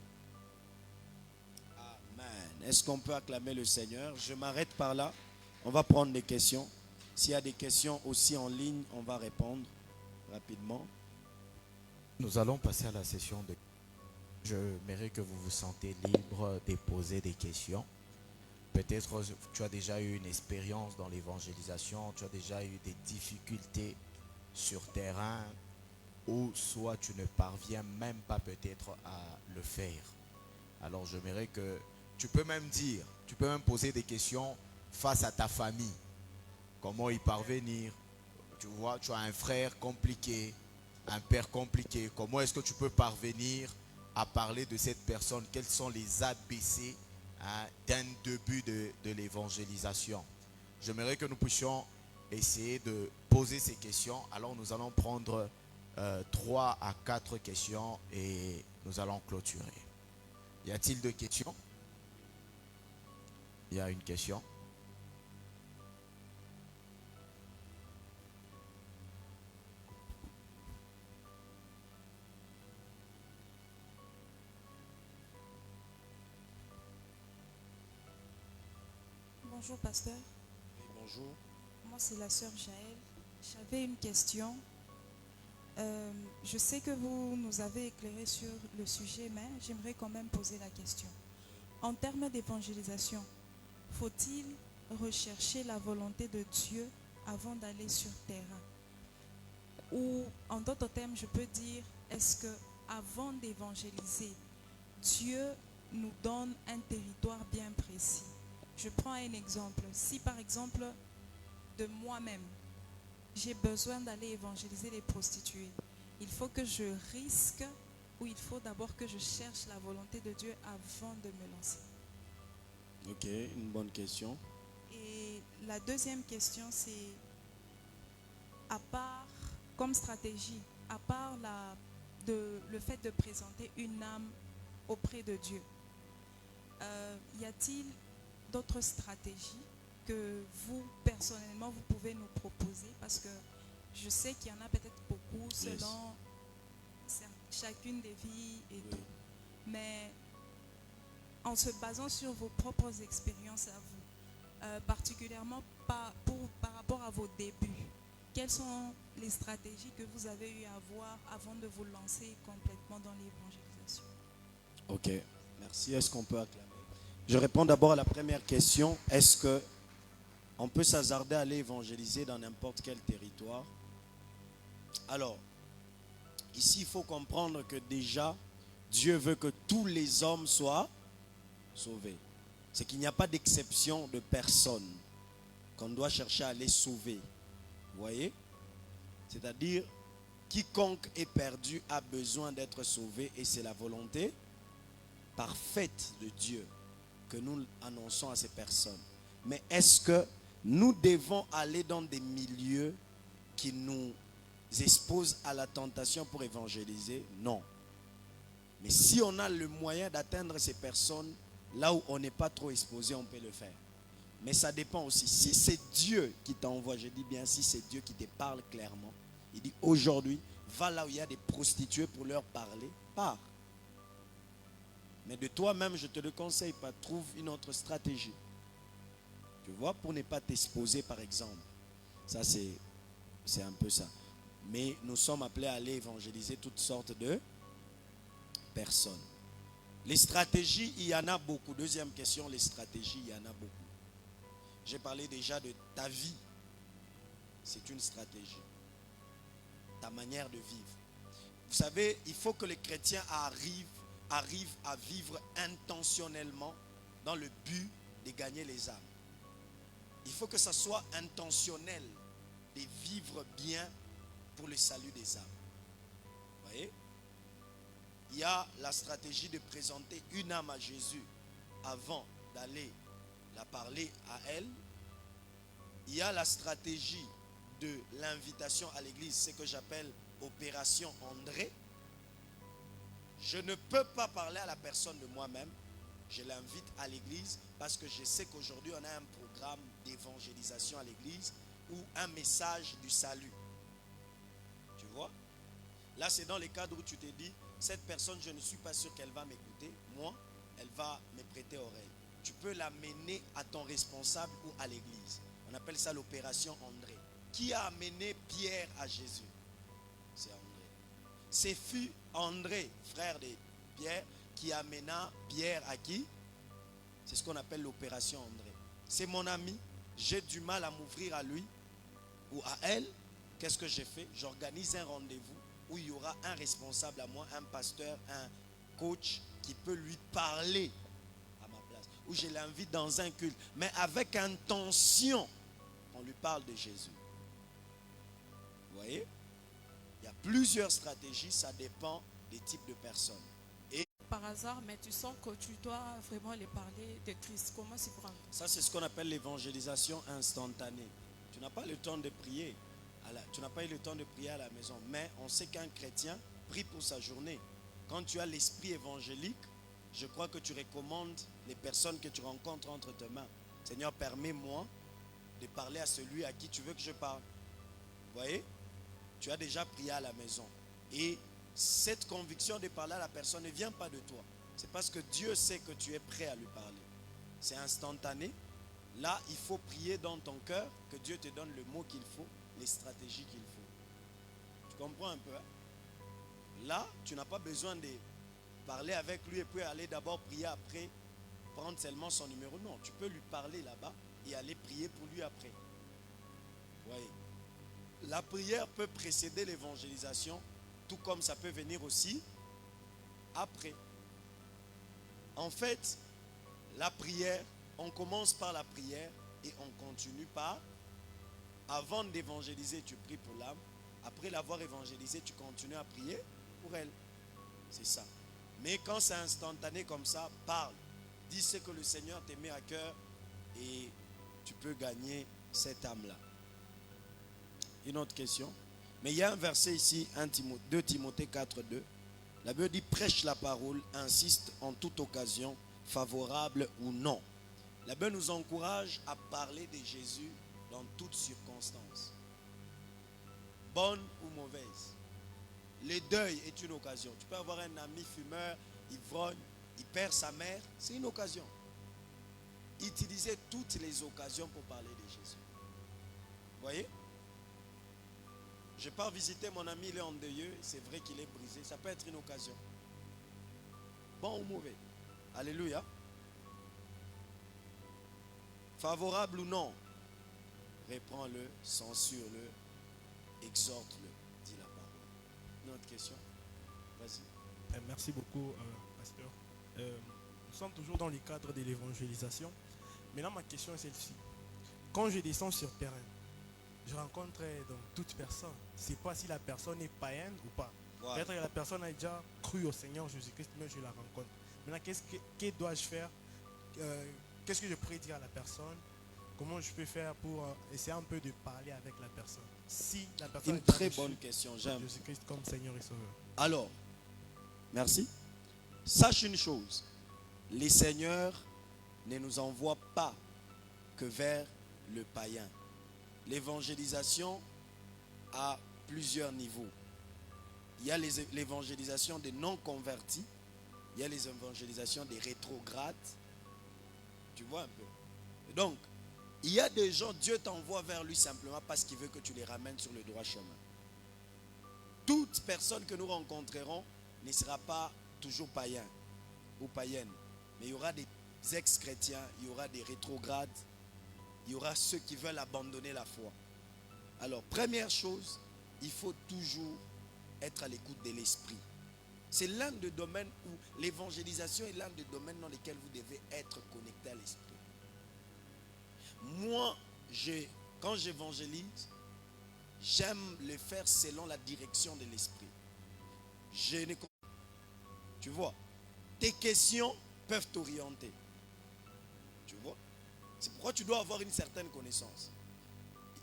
Amen. Est-ce qu'on peut acclamer le Seigneur? Je m'arrête par là. On va prendre des questions. S'il y a des questions aussi en ligne, on va répondre rapidement. Nous allons passer à la session de... Je mérite que vous vous sentez libre de poser des questions. Peut-être tu as déjà eu une expérience dans l'évangélisation, tu as déjà eu des difficultés sur terrain, ou soit tu ne parviens même pas peut-être à le faire. Alors j'aimerais que tu peux même dire, tu peux même poser des questions face à ta famille. Comment y parvenir? Tu vois, tu as un frère compliqué, un père compliqué. Comment est-ce que tu peux parvenir à parler de cette personne? Quels sont les ABC d'un début de l'évangélisation? J'aimerais que nous puissions essayer de poser ces questions. Alors nous allons prendre 3 à 4 questions et nous allons clôturer. Y a-t-il des questions? Il y a une question. Bonjour pasteur, Oui, bonjour. moi c'est la sœur Jaël. J'avais une question. Je sais que vous nous avez éclairé sur le sujet, mais j'aimerais quand même poser la question. En termes d'évangélisation, faut-il rechercher la volonté de Dieu avant d'aller sur terrain? Ou en d'autres termes, je peux dire, est-ce que avant d'évangéliser, Dieu nous donne un territoire bien précis? Je prends un exemple. Si par exemple, de moi-même, j'ai besoin d'aller évangéliser les prostituées, il faut que je risque ou il faut d'abord que je cherche la volonté de Dieu avant de me lancer? Ok, une bonne question. Et la deuxième question, c'est, à part, comme stratégie, à part le fait de présenter une âme auprès de Dieu, y a-t-il d'autres stratégies que vous, personnellement, vous pouvez nous proposer? Parce que je sais qu'il y en a peut-être beaucoup selon chacune des vies et tout. Mais en se basant sur vos propres expériences à vous, particulièrement par rapport à vos débuts, quelles sont les stratégies que vous avez eu à avoir avant de vous lancer complètement dans l'évangélisation? Ok, merci. Est-ce qu'on peut acclamer? Je réponds d'abord à la première question. Est-ce que on peut s'hasarder à aller évangéliser dans n'importe quel territoire? Alors, ici, il faut comprendre que déjà, Dieu veut que tous les hommes soient sauvés. C'est qu'il n'y a pas d'exception de personne qu'on doit chercher à aller sauver. Vous voyez? C'est-à-dire, quiconque est perdu a besoin d'être sauvé et c'est la volonté parfaite de Dieu que nous annonçons à ces personnes. Mais est-ce que nous devons aller dans des milieux qui nous exposent à la tentation pour évangéliser? Non. Mais si on a le moyen d'atteindre ces personnes là où on n'est pas trop exposé, on peut le faire. Mais ça dépend aussi. Si c'est Dieu qui t'envoie, je dis bien si c'est Dieu qui te parle clairement, il dit aujourd'hui, va là où il y a des prostituées pour leur parler, pars. Mais de toi-même, je te le conseille pas, trouve une autre stratégie. Tu vois, pour ne pas t'exposer par exemple. Ça c'est un peu ça. Mais nous sommes appelés à aller évangéliser toutes sortes de personnes. Les stratégies, il y en a beaucoup. Deuxième question, les stratégies, il y en a beaucoup. J'ai parlé déjà de ta vie. C'est une stratégie. Ta manière de vivre. Vous savez, il faut que les chrétiens arrivent à vivre intentionnellement dans le but de gagner les âmes. Il faut que ça soit intentionnel de vivre bien pour le salut des âmes. Vous voyez? Il y a la stratégie de présenter une âme à Jésus avant d'aller la parler à elle. Il y a la stratégie de l'invitation à l'église, ce que j'appelle opération André. Je ne peux pas parler à la personne de moi-même. Je l'invite à l'église parce que je sais qu'aujourd'hui on a un programme d'évangélisation à l'église ou un message du salut. Tu vois? Là c'est dans les cadres où tu te dis, cette personne je ne suis pas sûr qu'elle va m'écouter. Moi, elle va me prêter oreille. Tu peux l'amener à ton responsable ou à l'église. On appelle ça l'opération André. Qui a amené Pierre à Jésus? C'est André. C'est fut André, frère de Pierre, qui amena Pierre à qui? C'est ce qu'on appelle l'opération André. C'est mon ami, j'ai du mal à m'ouvrir à lui ou à elle. Qu'est-ce que j'ai fait? J'organise un rendez-vous où il y aura un responsable à moi, un pasteur, un coach qui peut lui parler à ma place. Où je l'invite dans un culte, mais avec intention, on lui parle de Jésus. Vous voyez? Il y a plusieurs stratégies, ça dépend des types de personnes. Et par hasard, mais tu sens que tu dois vraiment les parler de Christ. Comment s'y prendre? ça, c'est ce qu'on appelle l'évangélisation instantanée. Tu n'as pas le temps de prier. Tu n'as pas eu le temps de prier à la maison. Mais on sait qu'un chrétien prie pour sa journée. Quand tu as l'esprit évangélique, je crois que tu recommandes les personnes que tu rencontres entre tes mains. Seigneur, permets-moi de parler à celui à qui tu veux que je parle. Vous voyez? Tu as déjà prié à la maison. Et cette conviction de parler à la personne ne vient pas de toi. C'est parce que Dieu sait que tu es prêt à lui parler. C'est instantané. Là, il faut prier dans ton cœur, que Dieu te donne le mot qu'il faut, les stratégies qu'il faut. Tu comprends un peu, hein? Là, tu n'as pas besoin de parler avec lui et puis aller d'abord prier après, prendre seulement son numéro. Non, tu peux lui parler là-bas et aller prier pour lui après. Voyez. La prière peut précéder l'évangélisation, tout comme ça peut venir aussi après. En fait, la prière, on commence par la prière et on continue par, avant d'évangéliser, tu pries pour l'âme. Après l'avoir évangélisé, tu continues à prier pour elle. C'est ça. Mais quand c'est instantané comme ça, parle. Dis ce que le Seigneur te met à cœur et tu peux gagner cette âme-là. Une autre question. Mais il y a un verset ici, 2 Timothée 4:2. La Bible dit, prêche la parole, insiste en toute occasion, favorable ou non. La Bible nous encourage à parler de Jésus dans toutes circonstances. Bonne ou mauvaise. Le deuil est une occasion. Tu peux avoir un ami fumeur, ivrogne, il perd sa mère, c'est une occasion. Utilisez toutes les occasions pour parler de Jésus. Vous voyez? Je pars visiter mon ami, il est endeuillé, c'est vrai qu'il est brisé, ça peut être une occasion. Bon ou mauvais? Alléluia. Favorable ou non? Reprends-le, censure-le, exhorte-le, dit la parole. Une autre question? Vas-y. Merci beaucoup, pasteur. Nous sommes toujours dans le cadre de l'évangélisation. Maintenant, ma question est celle-ci. Quand je descends sur terrain, je rencontre donc toute personne. Je ne sais pas si la personne est païenne ou pas. Wow. Peut-être que la personne a déjà cru au Seigneur Jésus-Christ, mais je la rencontre. Maintenant, que dois-je faire? Qu'est-ce que je pourrais dire à la personne? Comment je peux faire pour essayer un peu de parler avec la personne? Si la personne Une très bonne question, j'aime. Jésus-Christ comme Seigneur et Sauveur. Alors, merci. Sache une chose, les seigneurs ne nous envoient pas que vers le païen. L'évangélisation a plusieurs niveaux. Il y a l'évangélisation des non-convertis, il y a les évangélisations des rétrogrades. Tu vois un peu. Et donc, il y a des gens, Dieu t'envoie vers lui simplement parce qu'il veut que tu les ramènes sur le droit chemin. Toute personne que nous rencontrerons ne sera pas toujours païen ou païenne. Mais il y aura des ex-chrétiens, il y aura des rétrogrades, il y aura ceux qui veulent abandonner la foi. Alors, première chose, il faut toujours être à l'écoute de l'esprit. C'est l'un des domaines où l'évangélisation est l'un des domaines dans lesquels vous devez être connecté à l'esprit. Moi, quand j'évangélise, j'aime le faire selon la direction de l'esprit. Tu vois, tes questions peuvent t'orienter. Tu vois, c'est pourquoi tu dois avoir une certaine connaissance.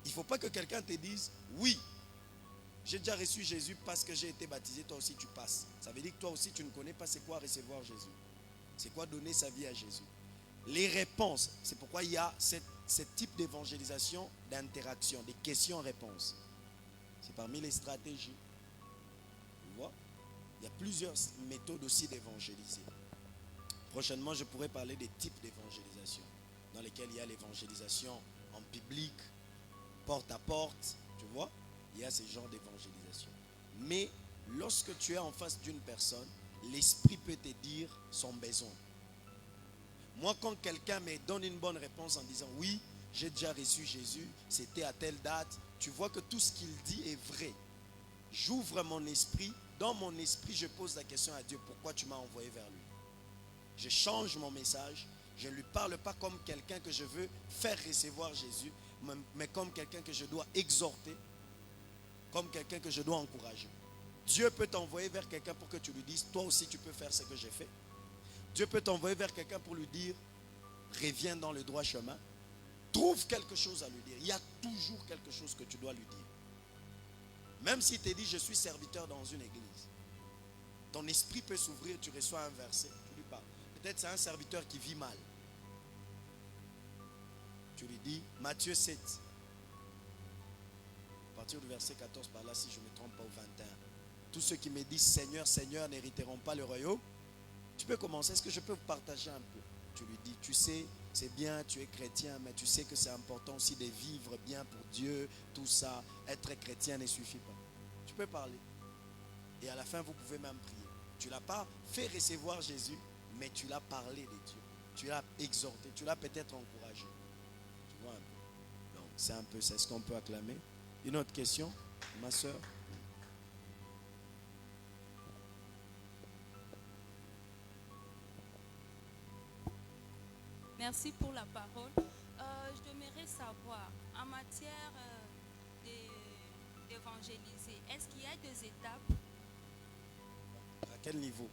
Il ne faut pas que quelqu'un te dise, oui, j'ai déjà reçu Jésus parce que j'ai été baptisé, toi aussi tu passes. Ça veut dire que toi aussi tu ne connais pas c'est quoi recevoir Jésus. C'est quoi donner sa vie à Jésus. Les réponses, c'est pourquoi il y a ce type d'évangélisation, d'interaction, des questions-réponses. C'est parmi les stratégies. Tu vois, il y a plusieurs méthodes aussi d'évangéliser. Prochainement, je pourrais parler des types d'évangélisation, dans lesquels il y a l'évangélisation en public, porte à porte, tu vois. Il y a ce genre d'évangélisation. Mais lorsque tu es en face d'une personne, l'esprit peut te dire son besoin. Moi, quand quelqu'un me donne une bonne réponse en disant oui, j'ai déjà reçu Jésus, c'était à telle date, tu vois que tout ce qu'il dit est vrai. J'ouvre mon esprit, dans mon esprit, je pose la question à Dieu, pourquoi tu m'as envoyé vers lui? Je change mon message, je ne lui parle pas comme quelqu'un que je veux faire recevoir Jésus, mais comme quelqu'un que je dois exhorter, comme quelqu'un que je dois encourager. Dieu peut t'envoyer vers quelqu'un pour que tu lui dises, toi aussi tu peux faire ce que j'ai fait. Dieu peut t'envoyer vers quelqu'un pour lui dire, reviens dans le droit chemin. Trouve quelque chose à lui dire. Il y a toujours quelque chose que tu dois lui dire. Même s'il te dit, je suis serviteur dans une église. Ton esprit peut s'ouvrir, tu reçois un verset, tu lui parles. Peut-être c'est un serviteur qui vit mal. Tu lui dis, Matthieu 7. À partir du verset 14 par là, si je ne me trompe pas, au 21. Tous ceux qui me disent, Seigneur, Seigneur, n'hériteront pas le royaume. Tu peux commencer. Est-ce que je peux vous partager un peu? Tu lui dis, tu sais, c'est bien, tu es chrétien, mais tu sais que c'est important aussi de vivre bien pour Dieu, tout ça. Être chrétien ne suffit pas. Tu peux parler. Et à la fin, vous pouvez même prier. Tu ne l'as pas fait recevoir Jésus, mais tu l'as parlé de Dieu. Tu l'as exhorté, tu l'as peut-être encouragé. Tu vois un peu. Donc, c'est un peu ça. Est-ce qu'on peut acclamer? Une autre question, ma soeur? Merci pour la parole. Je devrais savoir, en matière d'évangéliser, est-ce qu'il y a des étapes? À quel niveau?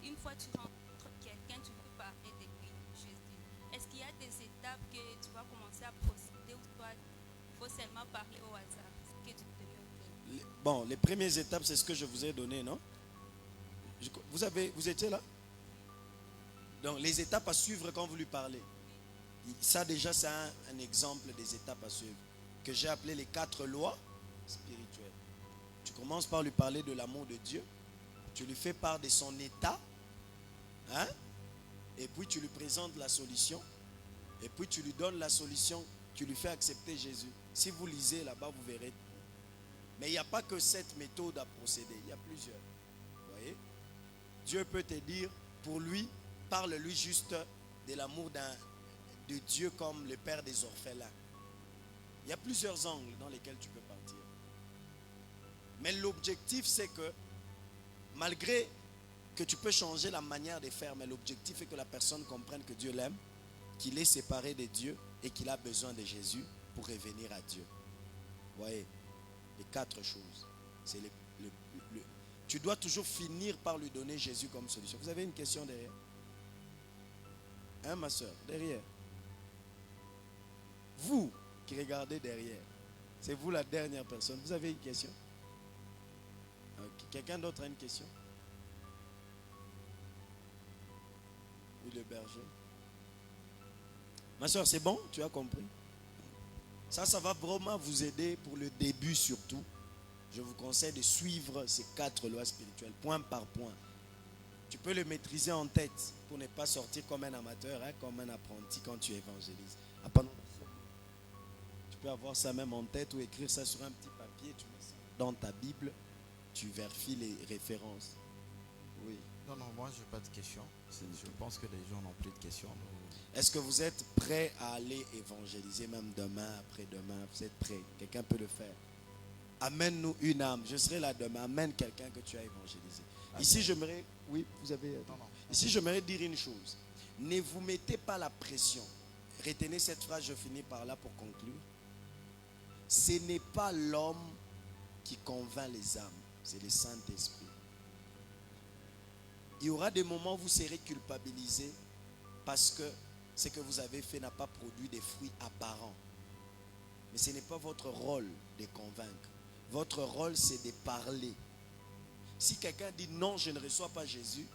Une fois que tu rencontres quelqu'un, tu veux parler de Jésus. Est-ce qu'il y a des étapes que tu vas commencer à procéder ou toi, il faut seulement parler au hasard? Que tu te Bon, les premières étapes, c'est ce que je vous ai donné, non? Vous étiez là? Donc, les étapes à suivre quand vous lui parlez. Ça, déjà, c'est un exemple des étapes à suivre. Que j'ai appelé les 4 lois spirituelles. Tu commences par lui parler de l'amour de Dieu. Tu lui fais part de son état. Hein? Et puis, tu lui présentes la solution. Et puis, tu lui donnes la solution. Tu lui fais accepter Jésus. Si vous lisez là-bas, vous verrez. Mais il n'y a pas que cette méthode à procéder. Il y a plusieurs. Vous voyez? Dieu peut te dire, pour lui, parle-lui juste de l'amour de Dieu comme le Père des orphelins. Il y a plusieurs angles dans lesquels tu peux partir. Mais l'objectif, c'est que, malgré que tu peux changer la manière de faire, mais l'objectif est que la personne comprenne que Dieu l'aime, qu'il est séparé de Dieu et qu'il a besoin de Jésus pour revenir à Dieu. Vous voyez, les 4 choses. C'est tu dois toujours finir par lui donner Jésus comme solution. Vous avez une question derrière? Hein, ma soeur? Derrière. Vous qui regardez derrière, c'est vous la dernière personne. Vous avez une question? Okay. Quelqu'un d'autre a une question? Oui, le berger. Ma soeur, c'est bon? Tu as compris? Ça va vraiment vous aider pour le début surtout. Je vous conseille de suivre ces 4 lois spirituelles, point par point. Tu peux le maîtriser en tête pour ne pas sortir comme un amateur, hein, comme un apprenti quand tu évangélises. Tu peux avoir ça même en tête ou écrire ça sur un petit papier, tu mets ça dans ta Bible, tu vérifies les références. Oui. Non, moi je n'ai pas de questions. Je pense que les gens n'ont plus de questions. Est-ce que vous êtes prêts à aller évangéliser même demain, après-demain? Vous êtes prêts? Quelqu'un peut le faire? Amène-nous une âme. Je serai là demain. Amène quelqu'un que tu as évangélisé. Ici, j'aimerais... Oui, vous avez... Non. Ici, j'aimerais dire une chose. Ne vous mettez pas la pression. Retenez cette phrase, je finis par là pour conclure. Ce n'est pas l'homme qui convainc les âmes. C'est le Saint-Esprit. Il y aura des moments où vous serez culpabilisé parce que ce que vous avez fait n'a pas produit des fruits apparents. Mais ce n'est pas votre rôle de convaincre. Votre rôle, c'est de parler. Si quelqu'un dit non, je ne reçois pas Jésus,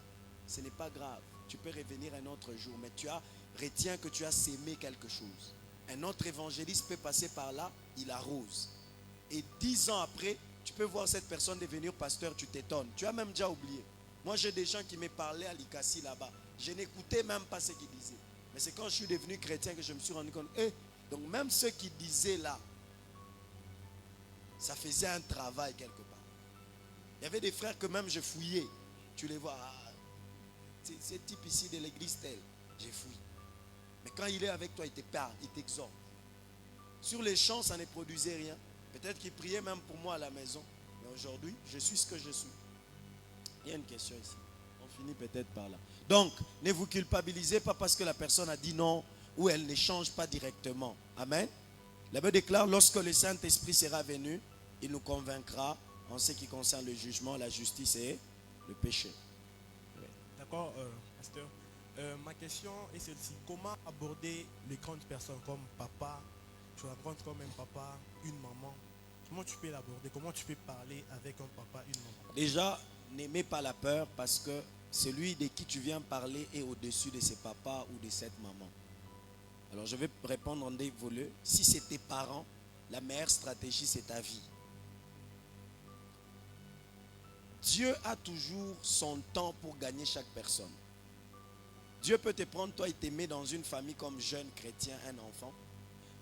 ce n'est pas grave. Tu peux revenir un autre jour, mais retiens que tu as sémé quelque chose. Un autre évangéliste peut passer par là, il arrose. Et 10 ans après, tu peux voir cette personne devenir pasteur, tu t'étonnes. Tu as même déjà oublié. Moi, j'ai des gens qui me parlaient à l'Ikassi là-bas. Je n'écoutais même pas ce qu'ils disaient. Mais c'est quand je suis devenu chrétien que je me suis rendu compte. Donc même ceux qui disaient là, ça faisait un travail quelque part. Il y avait des frères que même je fouillais. Tu les vois, ce type ici de l'église telle, j'ai fouillé. Mais quand il est avec toi, il te parle, il t'exhorte. Sur les champs, ça ne produisait rien. Peut-être qu'il priait même pour moi à la maison. Mais aujourd'hui, je suis ce que je suis. Il y a une question ici. On finit peut-être par là. Donc, ne vous culpabilisez pas parce que la personne a dit non ou elle ne change pas directement. Amen. La Bible déclare, lorsque le Saint-Esprit sera venu, il nous convaincra en ce qui concerne le jugement, la justice et le péché. D'accord, pasteur. Ma question est celle-ci. Comment aborder les grandes personnes comme papa? Tu rencontres comme un papa, une maman. Comment tu peux l'aborder? Comment tu peux parler avec un papa, une maman? Déjà, n'aimez pas la peur parce que celui de qui tu viens parler est au-dessus de ses papas ou de cette maman. Alors je vais répondre en deux volets. Si c'est tes parents, la meilleure stratégie c'est ta vie. Dieu a toujours son temps pour gagner chaque personne. Dieu peut te prendre toi et t'aimer dans une famille comme jeune chrétien, un enfant.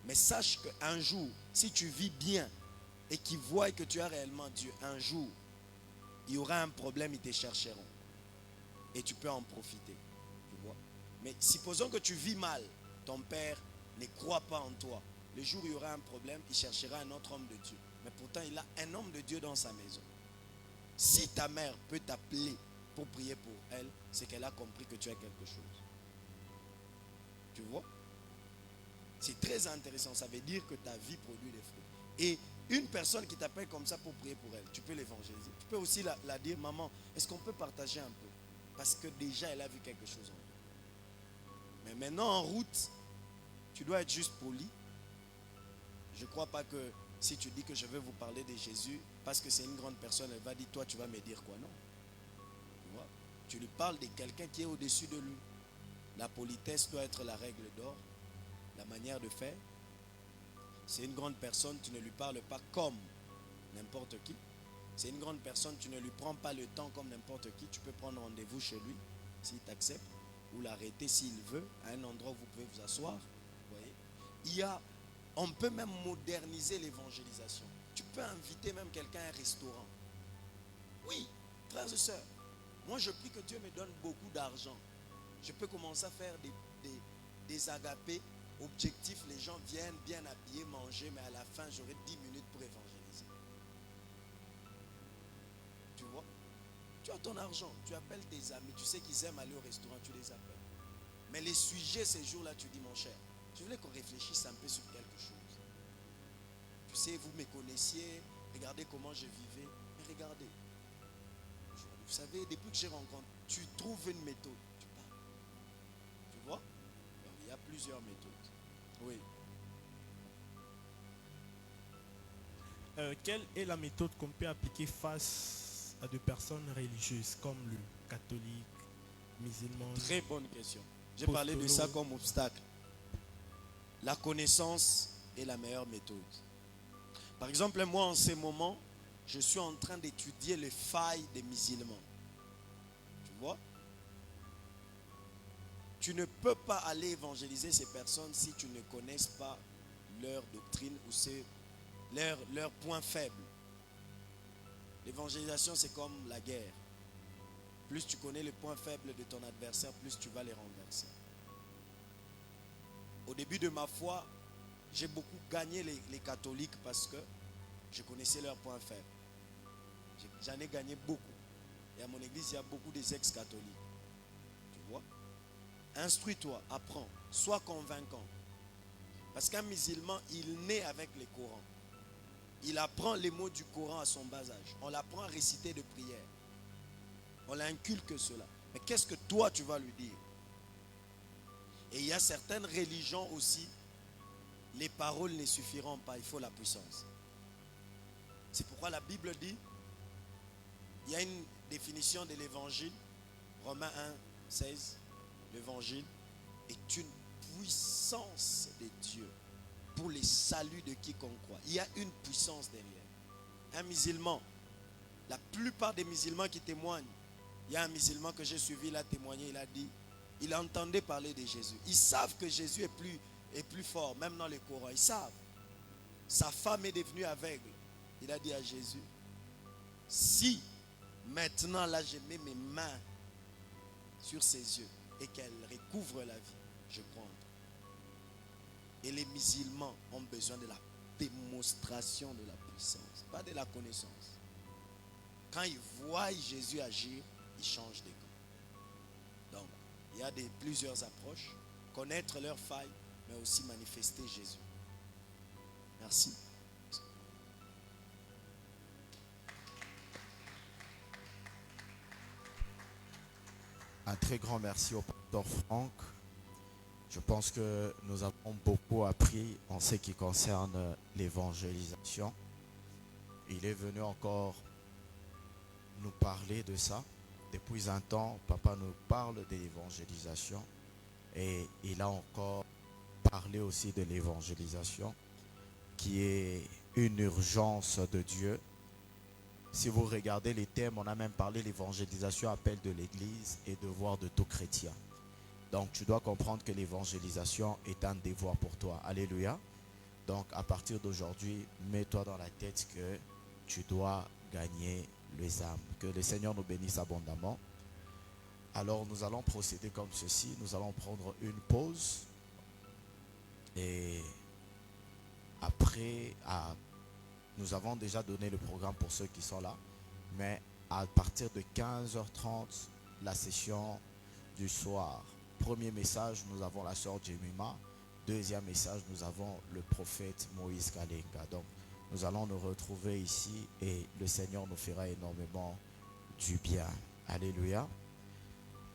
Mais sache qu'un jour, si tu vis bien et qu'ils voient que tu as réellement Dieu, un jour, il y aura un problème, ils te chercheront. Et tu peux en profiter. Tu vois? Mais supposons que tu vis mal, ton père ne croit pas en toi. Le jour où il y aura un problème, il cherchera un autre homme de Dieu. Mais pourtant, il a un homme de Dieu dans sa maison. Si ta mère peut t'appeler pour prier pour elle, c'est qu'elle a compris que tu as quelque chose. Tu vois? C'est très intéressant. Ça veut dire que ta vie produit des fruits. Et une personne qui t'appelle comme ça pour prier pour elle, tu peux l'évangéliser. Tu peux aussi la dire, maman, est-ce qu'on peut partager un peu? Parce que déjà, elle a vu quelque chose en toi. Mais maintenant, en route, tu dois être juste poli. Je ne crois pas que si tu dis que je veux vous parler de Jésus, parce que c'est une grande personne, elle va dire, toi, tu vas me dire quoi? Non. Tu vois? Tu lui parles de quelqu'un qui est au-dessus de lui. La politesse doit être la règle d'or, la manière de faire. C'est une grande personne, tu ne lui parles pas comme n'importe qui. C'est une grande personne, tu ne lui prends pas le temps comme n'importe qui. Tu peux prendre rendez-vous chez lui, s'il t'accepte, ou l'arrêter s'il veut, à un endroit où vous pouvez vous asseoir. Vous voyez? On peut même moderniser l'évangélisation. Tu peux inviter même quelqu'un à un restaurant. Oui, frères et sœurs, moi je prie que Dieu me donne beaucoup d'argent. Je peux commencer à faire des agapés. Objectif, les gens viennent bien habillés, manger, mais à la fin, j'aurai 10 minutes pour évangéliser. Tu vois? Tu as ton argent, tu appelles tes amis, tu sais qu'ils aiment aller au restaurant, tu les appelles. Mais les sujets, ces jours-là, tu dis, mon cher, je voulais qu'on réfléchisse un peu sur quelque chose. Tu sais, vous me connaissiez, regardez comment je vivais, mais regardez. Vous savez, depuis que j'ai rencontré, tu trouves une méthode, tu parles. Tu vois? Donc, il y a plusieurs méthodes. Oui. Quelle est la méthode qu'on peut appliquer face à des personnes religieuses comme le catholique, musulman? Très bonne question. J'ai parlé de ça comme obstacle. La connaissance est la meilleure méthode. Par exemple, moi en ce moment, je suis en train d'étudier les failles des musulmans. Tu vois? Tu ne peux pas aller évangéliser ces personnes si tu ne connais pas leur doctrine ou leur point faible. L'évangélisation, c'est comme la guerre. Plus tu connais les points faibles de ton adversaire, plus tu vas les renverser. Au début de ma foi, j'ai beaucoup gagné les catholiques parce que je connaissais leurs points faibles. J'en ai gagné beaucoup. Et à mon église, il y a beaucoup des ex-catholiques. Tu vois? Instruis-toi, apprends, sois convaincant. Parce qu'un musulman, il naît avec les Corans. Il apprend les mots du Coran à son bas âge. On l'apprend à réciter de prières. On l'inculque cela. Mais qu'est-ce que toi tu vas lui dire? Et il y a certaines religions aussi, les paroles ne suffiront pas, il faut la puissance. C'est pourquoi la Bible dit, il y a une définition de l'évangile, Romains 1, 16, l'évangile est une puissance de Dieu pour les saluts de quiconque croit. Il y a une puissance derrière. Un musulman, la plupart des musulmans qui témoignent, il y a un musulman que j'ai suivi, il a témoigné, il a dit, il entendait parler de Jésus. Ils savent que Jésus est plus fort, même dans les Corans. Ils savent. Sa femme est devenue aveugle. Il a dit à Jésus, si maintenant là je mets mes mains sur ses yeux et qu'elle recouvre la vie, je prends. Et les musulmans ont besoin de la démonstration de la puissance, pas de la connaissance. Quand ils voient Jésus agir, ils changent de camp. Donc, il y a plusieurs approches. Connaître leurs failles, mais aussi manifester Jésus. Merci. Un très grand merci au pasteur Franck. Je pense que nous avons beaucoup appris en ce qui concerne l'évangélisation. Il est venu encore nous parler de ça. Depuis un temps, papa nous parle de l'évangélisation et il a encore parlé aussi de l'évangélisation qui est une urgence de Dieu. Si vous regardez les thèmes, on a même parlé de l'évangélisation, appel de l'Église et devoir de tout chrétien. Donc tu dois comprendre que l'évangélisation est un devoir pour toi. Alléluia. Donc à partir d'aujourd'hui, mets-toi dans la tête que tu dois gagner les âmes. Que le Seigneur nous bénisse abondamment. Alors nous allons procéder comme ceci. Nous allons prendre une pause. Et après, nous avons déjà donné le programme pour ceux qui sont là. Mais à partir de 15h30, la session du soir. Premier message, nous avons la sœur Jemima. Deuxième message, nous avons le prophète Moïse Kalenga. Donc, nous allons nous retrouver ici et le Seigneur nous fera énormément du bien. Alléluia.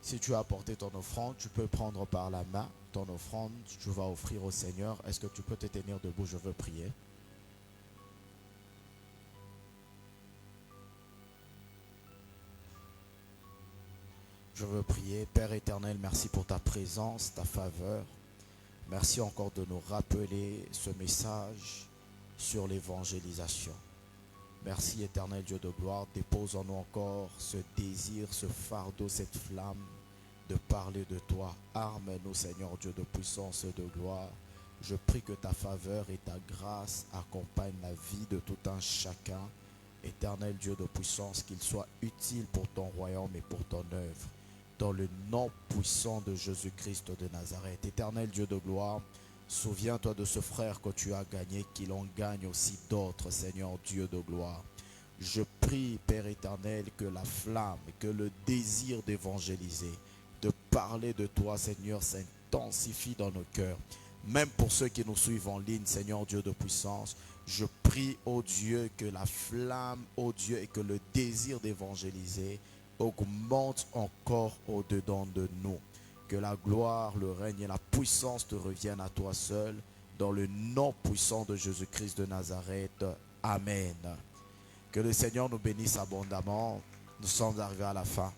Si tu as apporté ton offrande, tu peux prendre par la main ton offrande. Tu vas offrir au Seigneur. Est-ce que tu peux te tenir debout? Je veux prier. Je veux prier. Père éternel, merci pour ta présence, ta faveur. Merci encore de nous rappeler ce message sur l'évangélisation. Merci éternel Dieu de gloire. Dépose en nous encore ce désir, ce fardeau, cette flamme de parler de toi. Arme-nous Seigneur Dieu de puissance et de gloire. Je prie que ta faveur et ta grâce accompagnent la vie de tout un chacun. Éternel Dieu de puissance, qu'il soit utile pour ton royaume et pour ton œuvre. Dans le nom puissant de Jésus-Christ de Nazareth. Éternel Dieu de gloire, souviens-toi de ce frère que tu as gagné, qu'il en gagne aussi d'autres, Seigneur Dieu de gloire. Je prie, Père éternel, que la flamme, que le désir d'évangéliser, de parler de toi, Seigneur, s'intensifie dans nos cœurs. Même pour ceux qui nous suivent en ligne, Seigneur Dieu de puissance, je prie, ô Dieu, que la flamme, ô Dieu, et que le désir d'évangéliser augmente encore au-dedans de nous. Que la gloire, le règne et la puissance te reviennent à toi seul. Dans le nom puissant de Jésus-Christ de Nazareth. Amen. Que le Seigneur nous bénisse abondamment. Nous sommes arrivés à la fin.